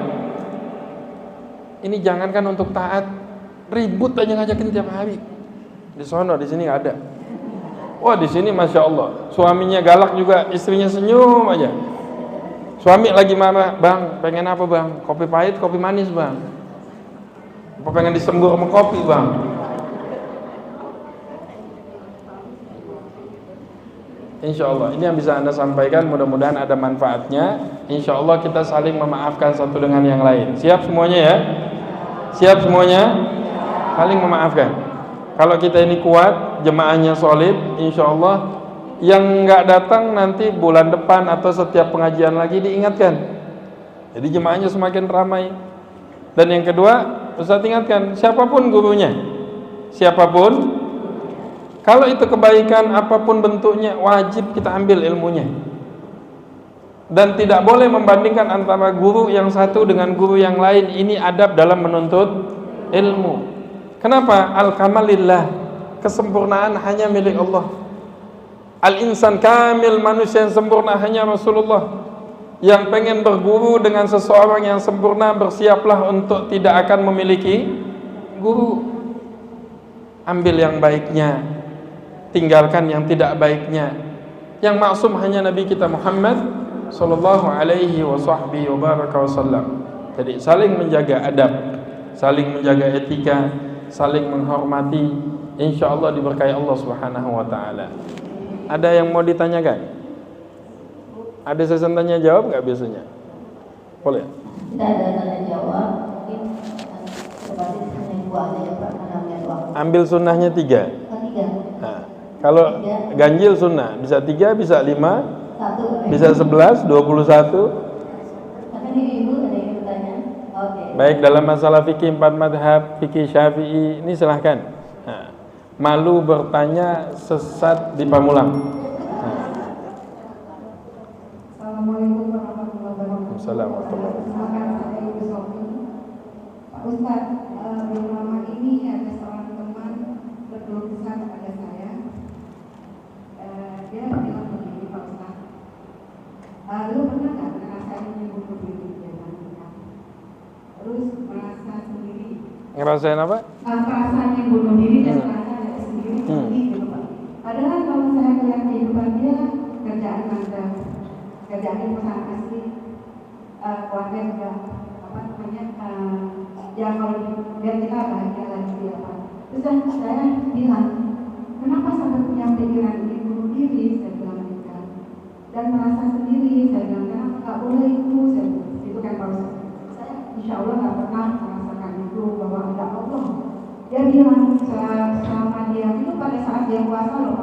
Ini jangankan untuk taat, ribut aja ngajakin tiap hari. Di sono, di sini nggak ada. Wah, di sini masya Allah, suaminya galak juga, istrinya senyum aja. Suami lagi marah, bang, pengen apa bang? Kopi pahit, kopi manis bang. Apa pengen disembur sama kopi bang? Insya Allah, ini yang bisa anda sampaikan, mudah-mudahan ada manfaatnya. Insya Allah kita saling memaafkan satu dengan yang lain. Siap semuanya ya? Siap semuanya? Saling memaafkan. Kalau kita ini kuat, jemaahnya solid, insya Allah yang nggak datang nanti bulan depan atau setiap pengajian lagi diingatkan. Jadi jemaahnya semakin ramai. Dan yang kedua, Ustaz ingatkan, siapapun gurunya, siapapun, kalau itu kebaikan apapun bentuknya, wajib kita ambil ilmunya. Dan tidak boleh membandingkan antara guru yang satu dengan guru yang lain. Ini adab dalam menuntut ilmu. Kenapa? Al-kamalillah, kesempurnaan hanya milik Allah. Al-insan kamil, manusia yang sempurna hanya Rasulullah. Yang pengen berguru dengan seseorang yang sempurna, bersiaplah untuk tidak akan memiliki guru. Ambil yang baiknya, tinggalkan yang tidak baiknya. Yang maksum hanya Nabi kita Muhammad sallallahu alaihi wasallam. Jadi saling menjaga adab, saling menjaga etika, saling menghormati. Insyaallah diberkahi Allah Subhanahu wa taala. Ada yang mau ditanyakan? Ada sesi tanya jawab nggak biasanya? Boleh? Tidak ada tanya jawab, mungkin seperti sunnah dua aja ya Pak, karena melihat waktu. Ambil sunnahnya 3. Tiga. Nah, kalau ganjil sunnah bisa 3, bisa 5, Satu. bisa 11, 21. Karena ini ibu ada yang bertanya. Oke. Baik, dalam masalah fikih 4 madhab, fikih Syafi'i, ini silahkan. Nah, malu bertanya sesat di Pamulang. Assalamualaikum warahmatullahi wabarakatuh. Assalamualaikum. Perkenalkan saya Ibu Sofi. Pak Ustaz, belum lama ini ada seorang teman berkeluh kesah kepada saya. Dia bilang begini, Pak Ustaz. Lu pernah nggak ngerasain bunuh diri di zaman nikah? Terus merasa sendiri. Ngerasain apa? Perasaan yang bunuh diri dan merasa sendiri seperti gitu Pak. Padahal kalau saya melihat kehidupan dia, kerjaan ada. Kerjaan perusahaan asli, keluarga juga apa namanya, ya kalau biar kita bahagia lagi ya Pak. Terus saya bilang, kenapa sampai punya pikiran ini bunuh diri? Saya bilang gitu. Dan merasa sendiri, saya bilang kenapa nggak boleh itu? Saya bilang, itu kan Pak Ustaz. Saya insya Allah nggak pernah merasakan itu bahwa ada Allah. Dia bilang selama dia itu pada saat dia puasa loh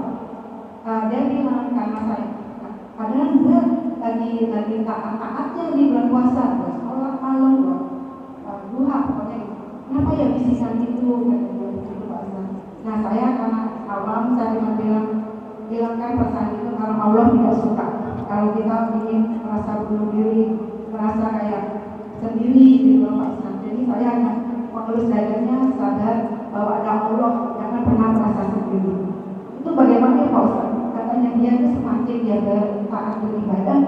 Pak. Dia bilang karena saya padahal gue lagi taat-taatnya di bulan puasa, gue sholat malam, gue kenapa ya bisikan itu gitu Pak Ustaz. Nah saya karena awam saya cuma bilangkan perasaan itu kalau Allah tidak suka kalau kita ingin merasa bunuh diri, merasa kayak sendiri gitu Pak Ustaz. Jadi saya hanya menulis dadanya sadar bahwa ada Allah, jangan pernah merasa sendiri. Itu bagaimana ya Pak Ustaz? Katanya dia itu semakin dia taat beribadah,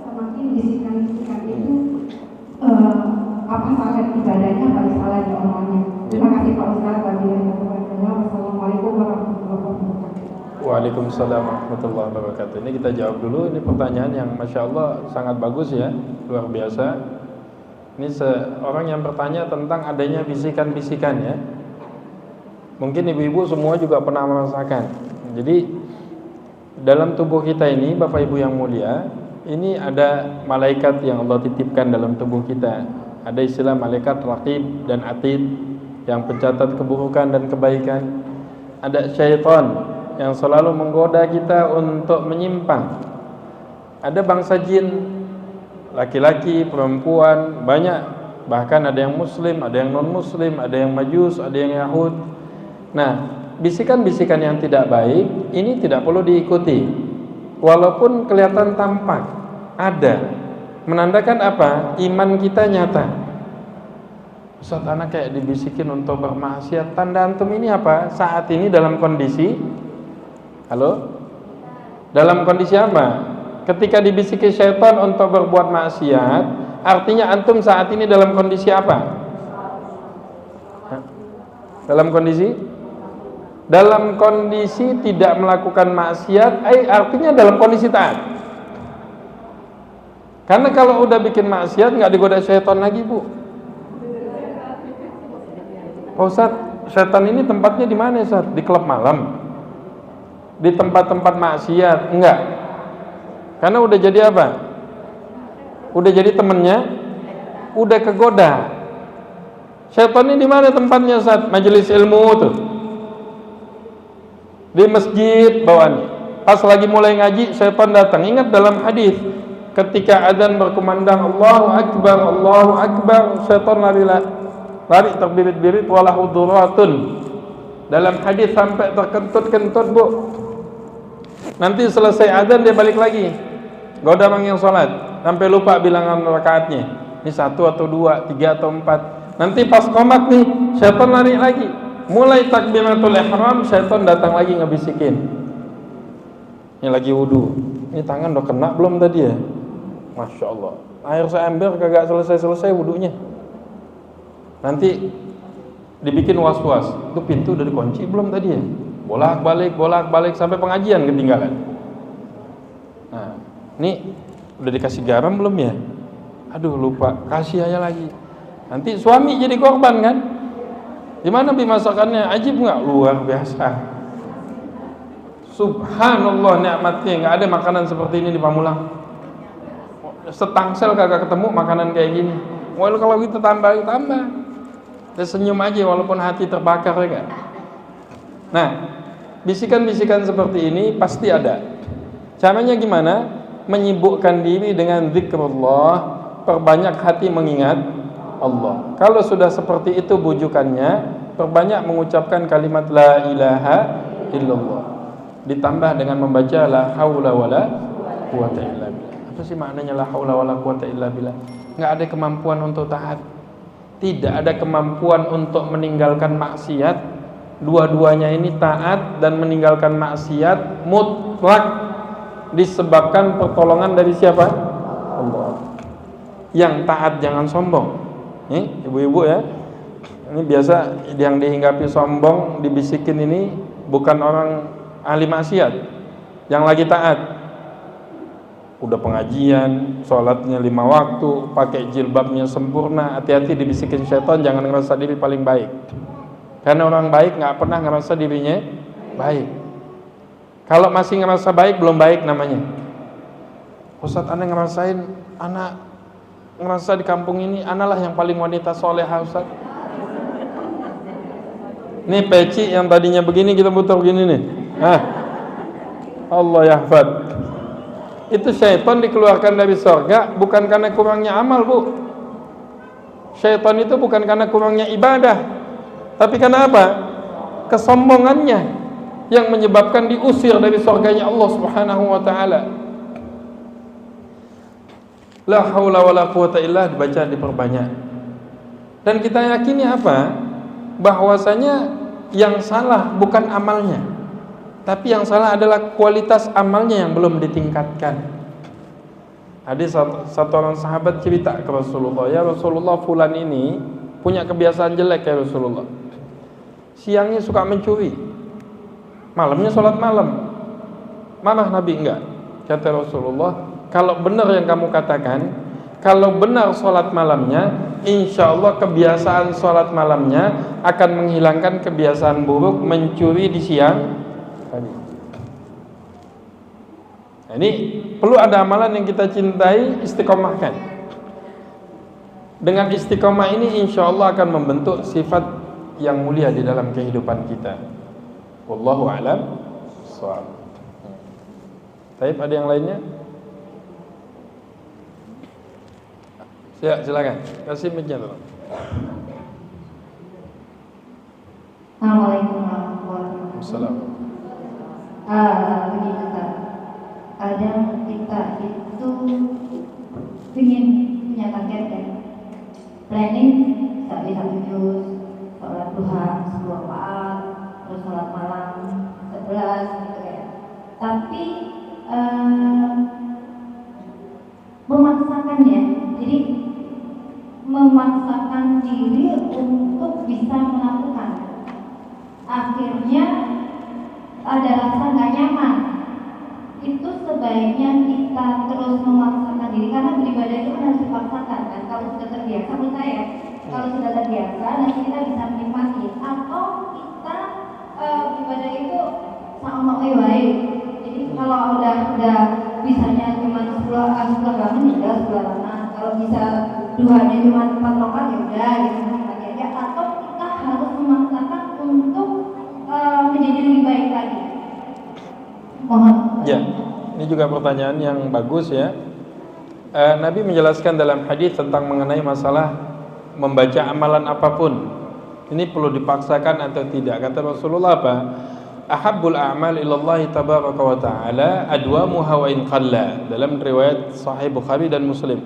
semakin bisikan-bisikan itu apa salah ibadahnya, balik salahnya orangnya. Terima kasih Pak Ustaz. Wassalamualaikum warahmatullahi wabarakatuh. Waalaikumsalam warahmatullahi wabarakatuh. Ini kita jawab dulu. Ini pertanyaan yang Masya Allah sangat bagus ya, luar biasa. Ini seorang yang bertanya tentang adanya bisikan-bisikan ya. Mungkin ibu-ibu semua juga pernah merasakan. Jadi dalam tubuh kita ini, Bapak Ibu yang mulia, ini ada malaikat yang Allah titipkan dalam tubuh kita. Ada istilah malaikat raqib dan atid yang pencatat keburukan dan kebaikan. Ada syaitan yang selalu menggoda kita untuk menyimpang. Ada bangsa jin, laki-laki, perempuan, banyak. Bahkan ada yang muslim, ada yang non-muslim, ada yang majus, ada yang Yahud. Nah, bisikan-bisikan yang tidak baik ini tidak perlu diikuti. Walaupun kelihatan tampak, ada. Menandakan apa? Iman kita nyata. Ustaz, anak kayak dibisikin untuk bermaksiat. Tanda antum ini apa? Saat ini dalam kondisi dalam kondisi apa? Ketika dibisiki syaitan untuk berbuat maksiat, artinya antum saat ini dalam kondisi apa? Dalam kondisi tidak melakukan maksiat, artinya dalam kondisi taat. Karena kalau udah bikin maksiat nggak digoda syaitan lagi, Bu. Ustaz, syaitan ini tempatnya di mana, Ustaz? Di klub malam? Di tempat-tempat maksiat? Enggak. Karena udah jadi apa? Udah jadi temennya, udah kegoda. Syaitan ini di mana tempatnya, Ustaz? Majelis ilmu tuh. Di masjid bawaannya. Pas lagi mulai ngaji, syaitan datang. Ingat dalam hadis, ketika adzan berkumandang Allahu Akbar, syaitan lari terbirit-birit walahu duratun. Dalam hadis sampai terkentut-kentut, Bu. Nanti selesai adzan dia balik lagi, goda mang yang sholat sampai lupa bilangan rakaatnya. Ini 1 atau 2, 3 atau 4. Nanti pas qomat nih, syaitan lari lagi. Mulai takbiratul ihram, syaitan datang lagi ngebisikin. Ini lagi wudu. Ini tangan udah kena belum tadi ya? Masya Allah. Air seember kagak selesai wudunya. Nanti dibikin was-was. Itu pintu udah dikunci belum tadi ya? Bolak-balik sampai pengajian ketinggalan. Nah, ini udah dikasih garam belum ya? Aduh lupa, kasih aja lagi. Nanti suami jadi korban kan? Gimana bi masakannya? Ajib nggak? Luar biasa. Subhanallah nikmatnya, nggak ada makanan seperti ini di Pamulang. Setangsel kagak ketemu makanan kayak gini. Walau kalau gitu tambah. Dia senyum aja walaupun hati terbakar ya kan? Nah, bisikan-bisikan seperti ini pasti ada. Caranya gimana? Menyibukkan diri dengan zikrullah, perbanyak hati mengingat Allah. Kalau sudah seperti itu bujukannya, perbanyak mengucapkan kalimat la ilaha illallah. Ditambah dengan membaca la haula wala quwata illa billah. Apa sih maknanya la haula wala quwata illa billah? Enggak ada kemampuan untuk taat. Tidak ada kemampuan untuk meninggalkan maksiat. Dua-duanya ini taat dan meninggalkan maksiat mutlak disebabkan pertolongan dari siapa? Allah. Yang taat jangan sombong. Nih, ibu-ibu ya. Ini biasa yang dihinggapi sombong, dibisikin ini bukan orang ahli maksiat. Yang lagi taat. Udah pengajian, sholatnya 5 waktu, pakai jilbabnya sempurna, hati-hati dibisikin syaitan, jangan ngerasa diri paling baik. Karena orang baik nggak pernah ngerasa dirinya baik. Kalau masih ngerasa baik, belum baik namanya. Ustaz, Anda ngerasain, anak ngerasa di kampung ini, analah yang paling wanita solehah, Ustaz. Ini peci yang tadinya begini, kita putar begini nih. Allah yahfad. Itu syaitan dikeluarkan dari surga bukan karena kurangnya amal, Bu. Syaitan itu bukan karena kurangnya ibadah, tapi karena apa? Kesombongannya yang menyebabkan diusir dari surganya Allah Subhanahu wa taala. La haula wala quwata illa, dibaca, diperbanyak. Dan kita yakini apa? Bahwasanya yang salah bukan amalnya, tapi yang salah adalah kualitas amalnya yang belum ditingkatkan. Ada satu orang sahabat cerita ke Rasulullah, ya Rasulullah, fulan ini punya kebiasaan jelek ya Rasulullah. Siangnya suka mencuri, malamnya sholat malam. Marah Nabi? Enggak. Kata Rasulullah, kalau benar yang kamu katakan, kalau benar sholat malamnya, insya Allah kebiasaan sholat malamnya akan menghilangkan kebiasaan buruk mencuri di siang tadi. Nah, ini perlu ada amalan yang kita cintai, istiqomahkan. Dengan istiqomah ini insya Allah akan membentuk sifat yang mulia di dalam kehidupan kita. Wallahu a'lam bishawab. Baik, ada yang lainnya? Silakan. Kasih mic-nya tolong. Assalamualaikum warahmatullahi wabarakatuh. Assalamualaikum. Begini Ustaz, kadang kita itu ingin punya target dan planning sampai 1 juz, sholat duha 10 rakaat, terus sholat malam 11 gitu ya. Tapi memaksakan ya, jadi memaksakan diri untuk bisa melakukan. Akhirnya ada rasa nggak nyaman. Itu sebaiknya kita terus memaksakan diri, karena beribadah itu kan harus dipaksakan kan. Kalau sudah terbiasa, menurut saya, kalau sudah terbiasa nanti kita bisa menikmati. Atau kita beribadah itu sama baik. Jadi kalau udah bisanya cuma 10 bangun ya 10 rakaat. Kalau bisa duhanya cuma 4 rakaat ya udah gitu aja. Atau kita harus memaksakan untuk menjadi lebih baik lagi. Mohon. Ya, ini juga pertanyaan yang bagus ya. Nabi menjelaskan dalam hadis tentang mengenai masalah membaca amalan apapun. Ini perlu dipaksakan atau tidak? Kata Rasulullah apa? Ahabbul a'mal ilallahi tabaraka wa ta'ala adwamuha wa in qalla. Dalam riwayat Sahih Bukhari dan Muslim.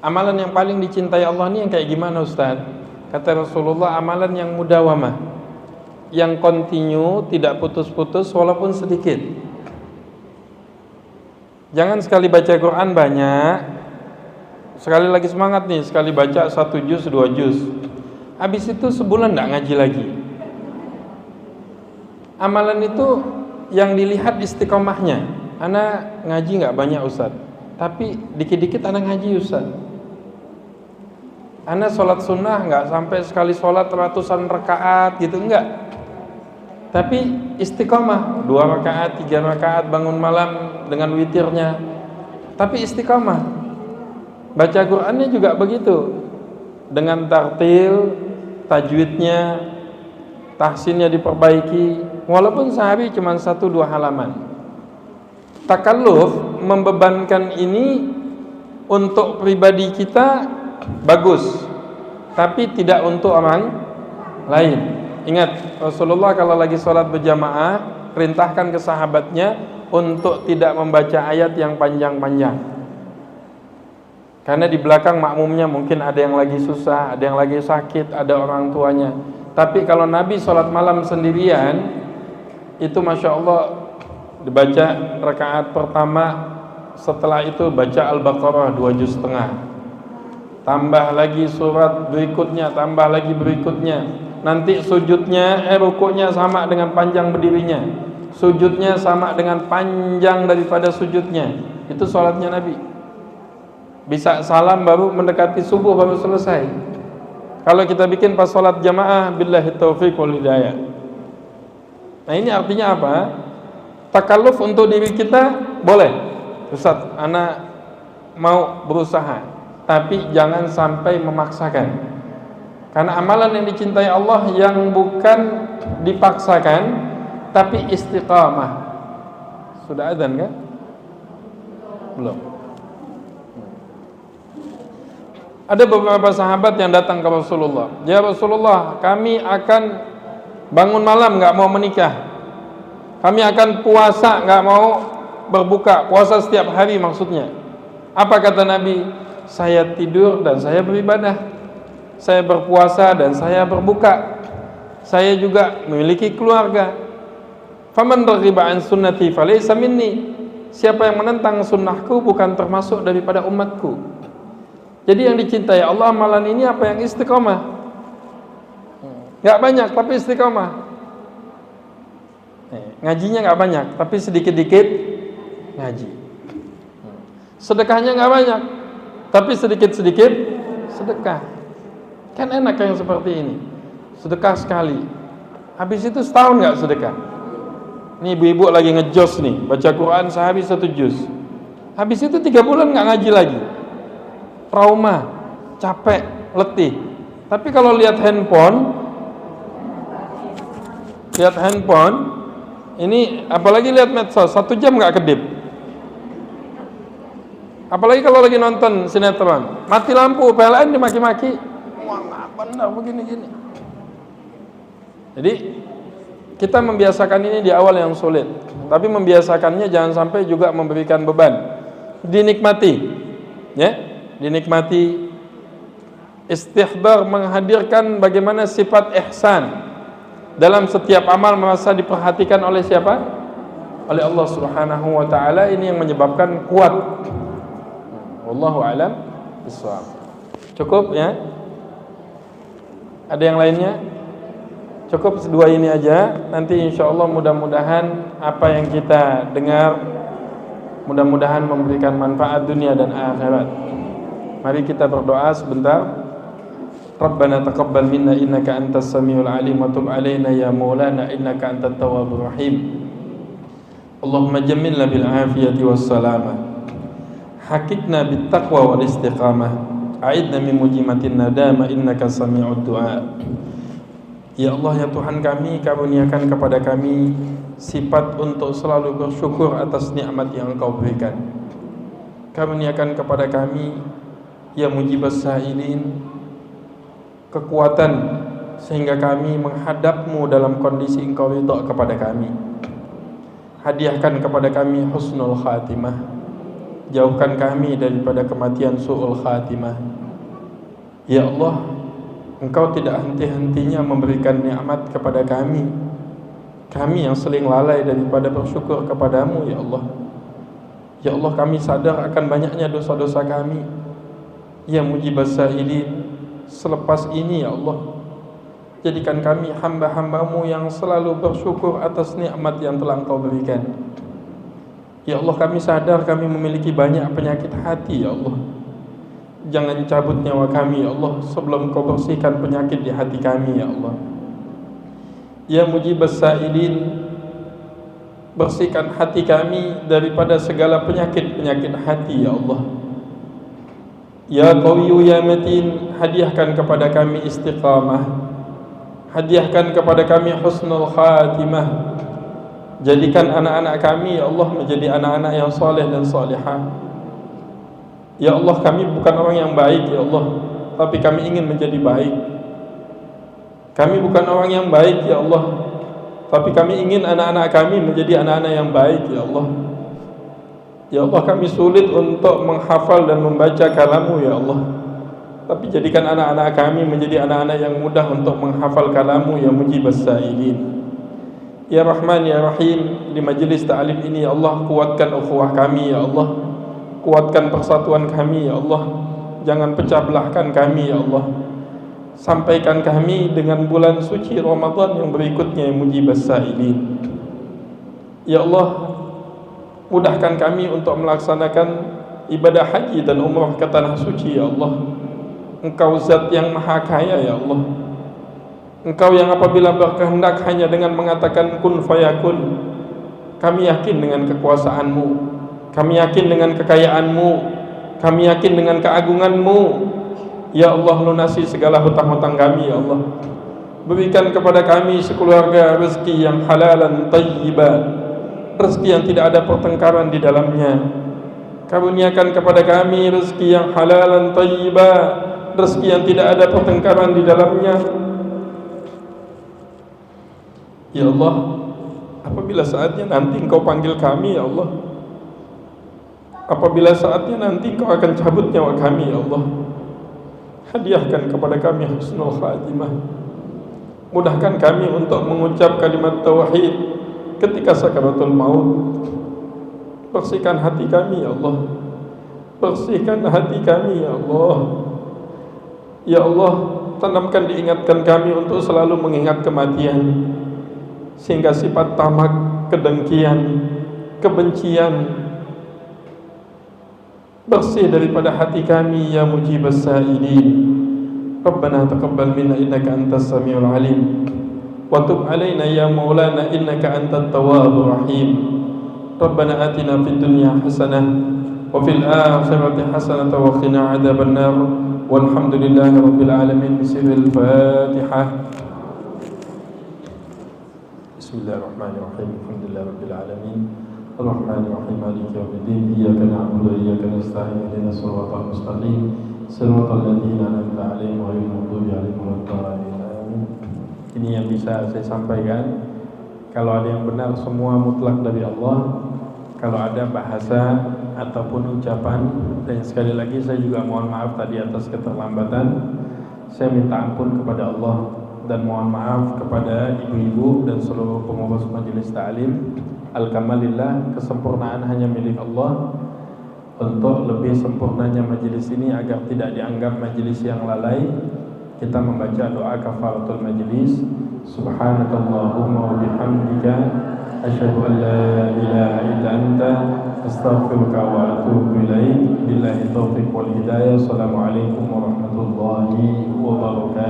Amalan yang paling dicintai Allah ini yang kayak gimana Ustaz? Kata Rasulullah, amalan yang mudawamah, yang continue, tidak putus-putus walaupun sedikit. Jangan sekali baca Quran banyak, sekali lagi semangat nih, sekali baca 1 juz, 2 juz, habis itu sebulan enggak ngaji lagi. Amalan itu yang dilihat istiqomahnya. Ana ngaji enggak banyak Ustaz, tapi dikit-dikit ana ngaji Ustaz. Ana sholat sunnah enggak sampai sekali sholat ratusan rakaat gitu, enggak. Tapi istiqomah 2 rakaat, 3 rakaat bangun malam dengan witirnya. Tapi istiqomah. Baca Qur'annya juga begitu. Dengan tartil, tajwidnya, tahsinnya diperbaiki, walaupun sehari cuma 1-2 halaman. Takalluf membebankan ini untuk pribadi kita bagus, tapi tidak untuk orang lain. Ingat, Rasulullah kalau lagi sholat berjamaah, perintahkan ke sahabatnya untuk tidak membaca ayat yang panjang-panjang. Karena di belakang makmumnya mungkin ada yang lagi susah, ada yang lagi sakit, ada orang tuanya. Tapi kalau Nabi sholat malam sendirian, itu Masya Allah dibaca rakaat pertama, setelah itu baca Al-Baqarah 2 juz setengah, tambah lagi surat berikutnya, tambah lagi berikutnya. Nanti sujudnya, rukuknya sama dengan panjang berdirinya, sujudnya sama dengan panjang daripada sujudnya. Itu sholatnya Nabi. Bisa salam baru mendekati subuh baru selesai. Kalau kita bikin pas sholat jamaah, billahi taufiq wal hidayah. Nah ini artinya apa? Takalluf untuk diri kita boleh, Ustaz, ana mau berusaha, tapi jangan sampai memaksakan. Karena amalan yang dicintai Allah yang bukan dipaksakan, tapi istiqamah. Sudah adzan kan? Belum. Ada beberapa sahabat yang datang ke Rasulullah. Ya Rasulullah, kami akan bangun malam nggak mau menikah. Kami akan puasa nggak mau berbuka. Puasa setiap hari maksudnya. Apa kata Nabi? Saya tidur dan saya beribadah. Saya berpuasa dan saya berbuka. Saya juga memiliki keluarga. Faman raghiba an sunnati falaysa minni. Siapa yang menentang sunnahku bukan termasuk daripada umatku. Jadi yang dicintai Allah amalan ini apa? Yang istiqomah. Gak banyak tapi istiqomah. Ngajinya gak banyak tapi sedikit-dikit ngaji. Sedekahnya gak banyak tapi sedikit-sedikit sedekah. Kan enak yang seperti ini. Sedekah sekali, habis itu setahun gak sedekah. Nih ibu-ibu lagi ngejos nih, baca Quran sehabis 1 juz. Habis itu 3 bulan gak ngaji lagi. Trauma, capek, letih. Tapi kalau lihat handphone, ini apalagi lihat medsos, 1 jam nggak kedip. Apalagi kalau lagi nonton sinetron, mati lampu, PLN dimaki-maki. Wah, nggak benar begini-gini. Jadi kita membiasakan ini di awal yang sulit, tapi membiasakannya jangan sampai juga memberikan beban. Dinikmati, ya. Dinikmati. Istihdar menghadirkan bagaimana sifat ihsan dalam setiap amal, merasa diperhatikan oleh siapa? Oleh Allah Subhanahu wa taala. Ini yang menyebabkan kuat. Wallahu a'lam bishawab. Cukup ya? Ada yang lainnya? Cukup 2 ini aja. Nanti insyaallah mudah-mudahan apa yang kita dengar mudah-mudahan memberikan manfaat dunia dan akhirat. Mari kita berdoa sebentar. Rabbana taqabbal minna innaka antas samiul alim wa tub alaina ya maulana innaka antat tawwabur rahim. Allahumma jammilna bil afiyati was salamah. Hakikna bit taqwa wal istiqamah. A'idna min mujimatin nadama innaka sami'ud du'a. Ya Allah ya Tuhan kami, karuniakan kepada kami sifat untuk selalu bersyukur atas nikmat yang Engkau berikan. Karuniakan kepada kami ya mujibas sa'ilin kekuatan sehingga kami menghadap-Mu dalam kondisi Engkau ridha kepada kami. Hadiahkan kepada kami husnul khatimah. Jauhkan kami daripada kematian su'ul khatimah. Ya Allah, Engkau tidak henti-hentinya memberikan nikmat kepada kami. Kami yang seling lalai daripada bersyukur kepadamu ya Allah. Ya Allah, kami sadar akan banyaknya dosa-dosa kami. Ya mujibas sa'ilin, selepas ini ya Allah, jadikan kami hamba-hamba-Mu yang selalu bersyukur atas nikmat yang telah Engkau berikan. Ya Allah, kami sadar kami memiliki banyak penyakit hati ya Allah. Jangan cabut nyawa kami ya Allah sebelum Engkau bersihkan penyakit di hati kami ya Allah. Ya mujibas sa'ilin, bersihkan hati kami daripada segala penyakit-penyakit hati ya Allah. Ya Qawiyyu ya Matin, hadiahkan kepada kami istiqamah. Hadiahkan kepada kami husnul khatimah. Jadikan anak-anak kami ya Allah menjadi anak-anak yang soleh dan solehah. Ya Allah, kami bukan orang yang baik ya Allah, tapi kami ingin menjadi baik. Kami bukan orang yang baik ya Allah, tapi kami ingin anak-anak kami menjadi anak-anak yang baik ya Allah. Ya Allah, kami sulit untuk menghafal dan membaca kalam-Mu ya Allah, tapi jadikan anak-anak kami menjadi anak-anak yang mudah untuk menghafal kalam-Mu ya mujibas sa'ilin. Ya Rahman ya Rahim, di majlis ta'lim ini ya Allah, kuatkan ukhuwah kami ya Allah, kuatkan persatuan kami ya Allah, jangan pecah belahkan kami ya Allah. Sampaikan kami dengan bulan suci Ramadan yang berikutnya yang mujibas sa'ilin. Ya Allah, mudahkan kami untuk melaksanakan ibadah haji dan umrah ke tanah suci ya Allah. Engkau zat yang maha kaya ya Allah. Engkau yang apabila berkehendak hanya dengan mengatakan kun fayakun. Kami yakin dengan kekuasaan-Mu, kami yakin dengan kekayaan-Mu, kami yakin dengan keagungan-Mu. Ya Allah, lunasi segala hutang-hutang kami ya Allah. Berikan kepada kami sekeluarga rezeki yang halalan tayyiban, rezeki yang tidak ada pertengkaran di dalamnya. Karuniakan kepada kami rezeki yang halalan tayyiban, rezeki yang tidak ada pertengkaran di dalamnya. Ya Allah, apabila saatnya nanti Engkau panggil kami, ya Allah, apabila saatnya nanti Engkau akan cabut nyawa kami, ya Allah, hadiahkan kepada kami husnul khatimah. Mudahkan kami untuk mengucap kalimat tauhid ketika sakaratul maut. Bersihkan hati kami, ya Allah. Bersihkan hati kami, ya Allah. Ya Allah, tanamkan diingatkan kami untuk selalu mengingat kematian, sehingga sifat tamak, kedengkian, kebencian bersih daripada hati kami, ya mujibas sa'ilin. Rabbana taqabbal minna innaka antas samiul alim wa tub alaina ya maulana innaka antat tawwabur rahim. Rabbana atina fid dunya hasanah wa fil akhirati hasanah wa qina adzaban nar. Walhamdulillahi rabbil alamin. Bismillahil Fatihah. Bismillahirrahmanirrahim. Alhamdulillahi rabbil alamin. Ar-Rahmanir Rahim. Maliki yaumiddin. Iyyaka na'budu wa iyyaka nasta'in. Ihdinas siratal mustaqim. Siratal ladzina an'amta 'alaihim ghairil maghdubi 'alaihim waladdallin. Ini yang bisa saya sampaikan. Kalau ada yang benar semua mutlak dari Allah. Kalau ada bahasa ataupun ucapan, dan sekali lagi saya juga mohon maaf tadi atas keterlambatan. Saya minta ampun kepada Allah dan mohon maaf kepada ibu-ibu dan seluruh pengurus majelis ta'lim. Alkamalillah, kesempurnaan hanya milik Allah. Untuk lebih sempurnanya majelis ini agar tidak dianggap majelis yang lalai, kita membaca doa kafaratul majelis. Subhanakallahumma wa bihamdika asyhadu an la ilaha illa anta astaghfiruka wa atubu ilaik. Billahi taufiq wal hidayah. Assalamualaikum warahmatullahi wabarakatuh.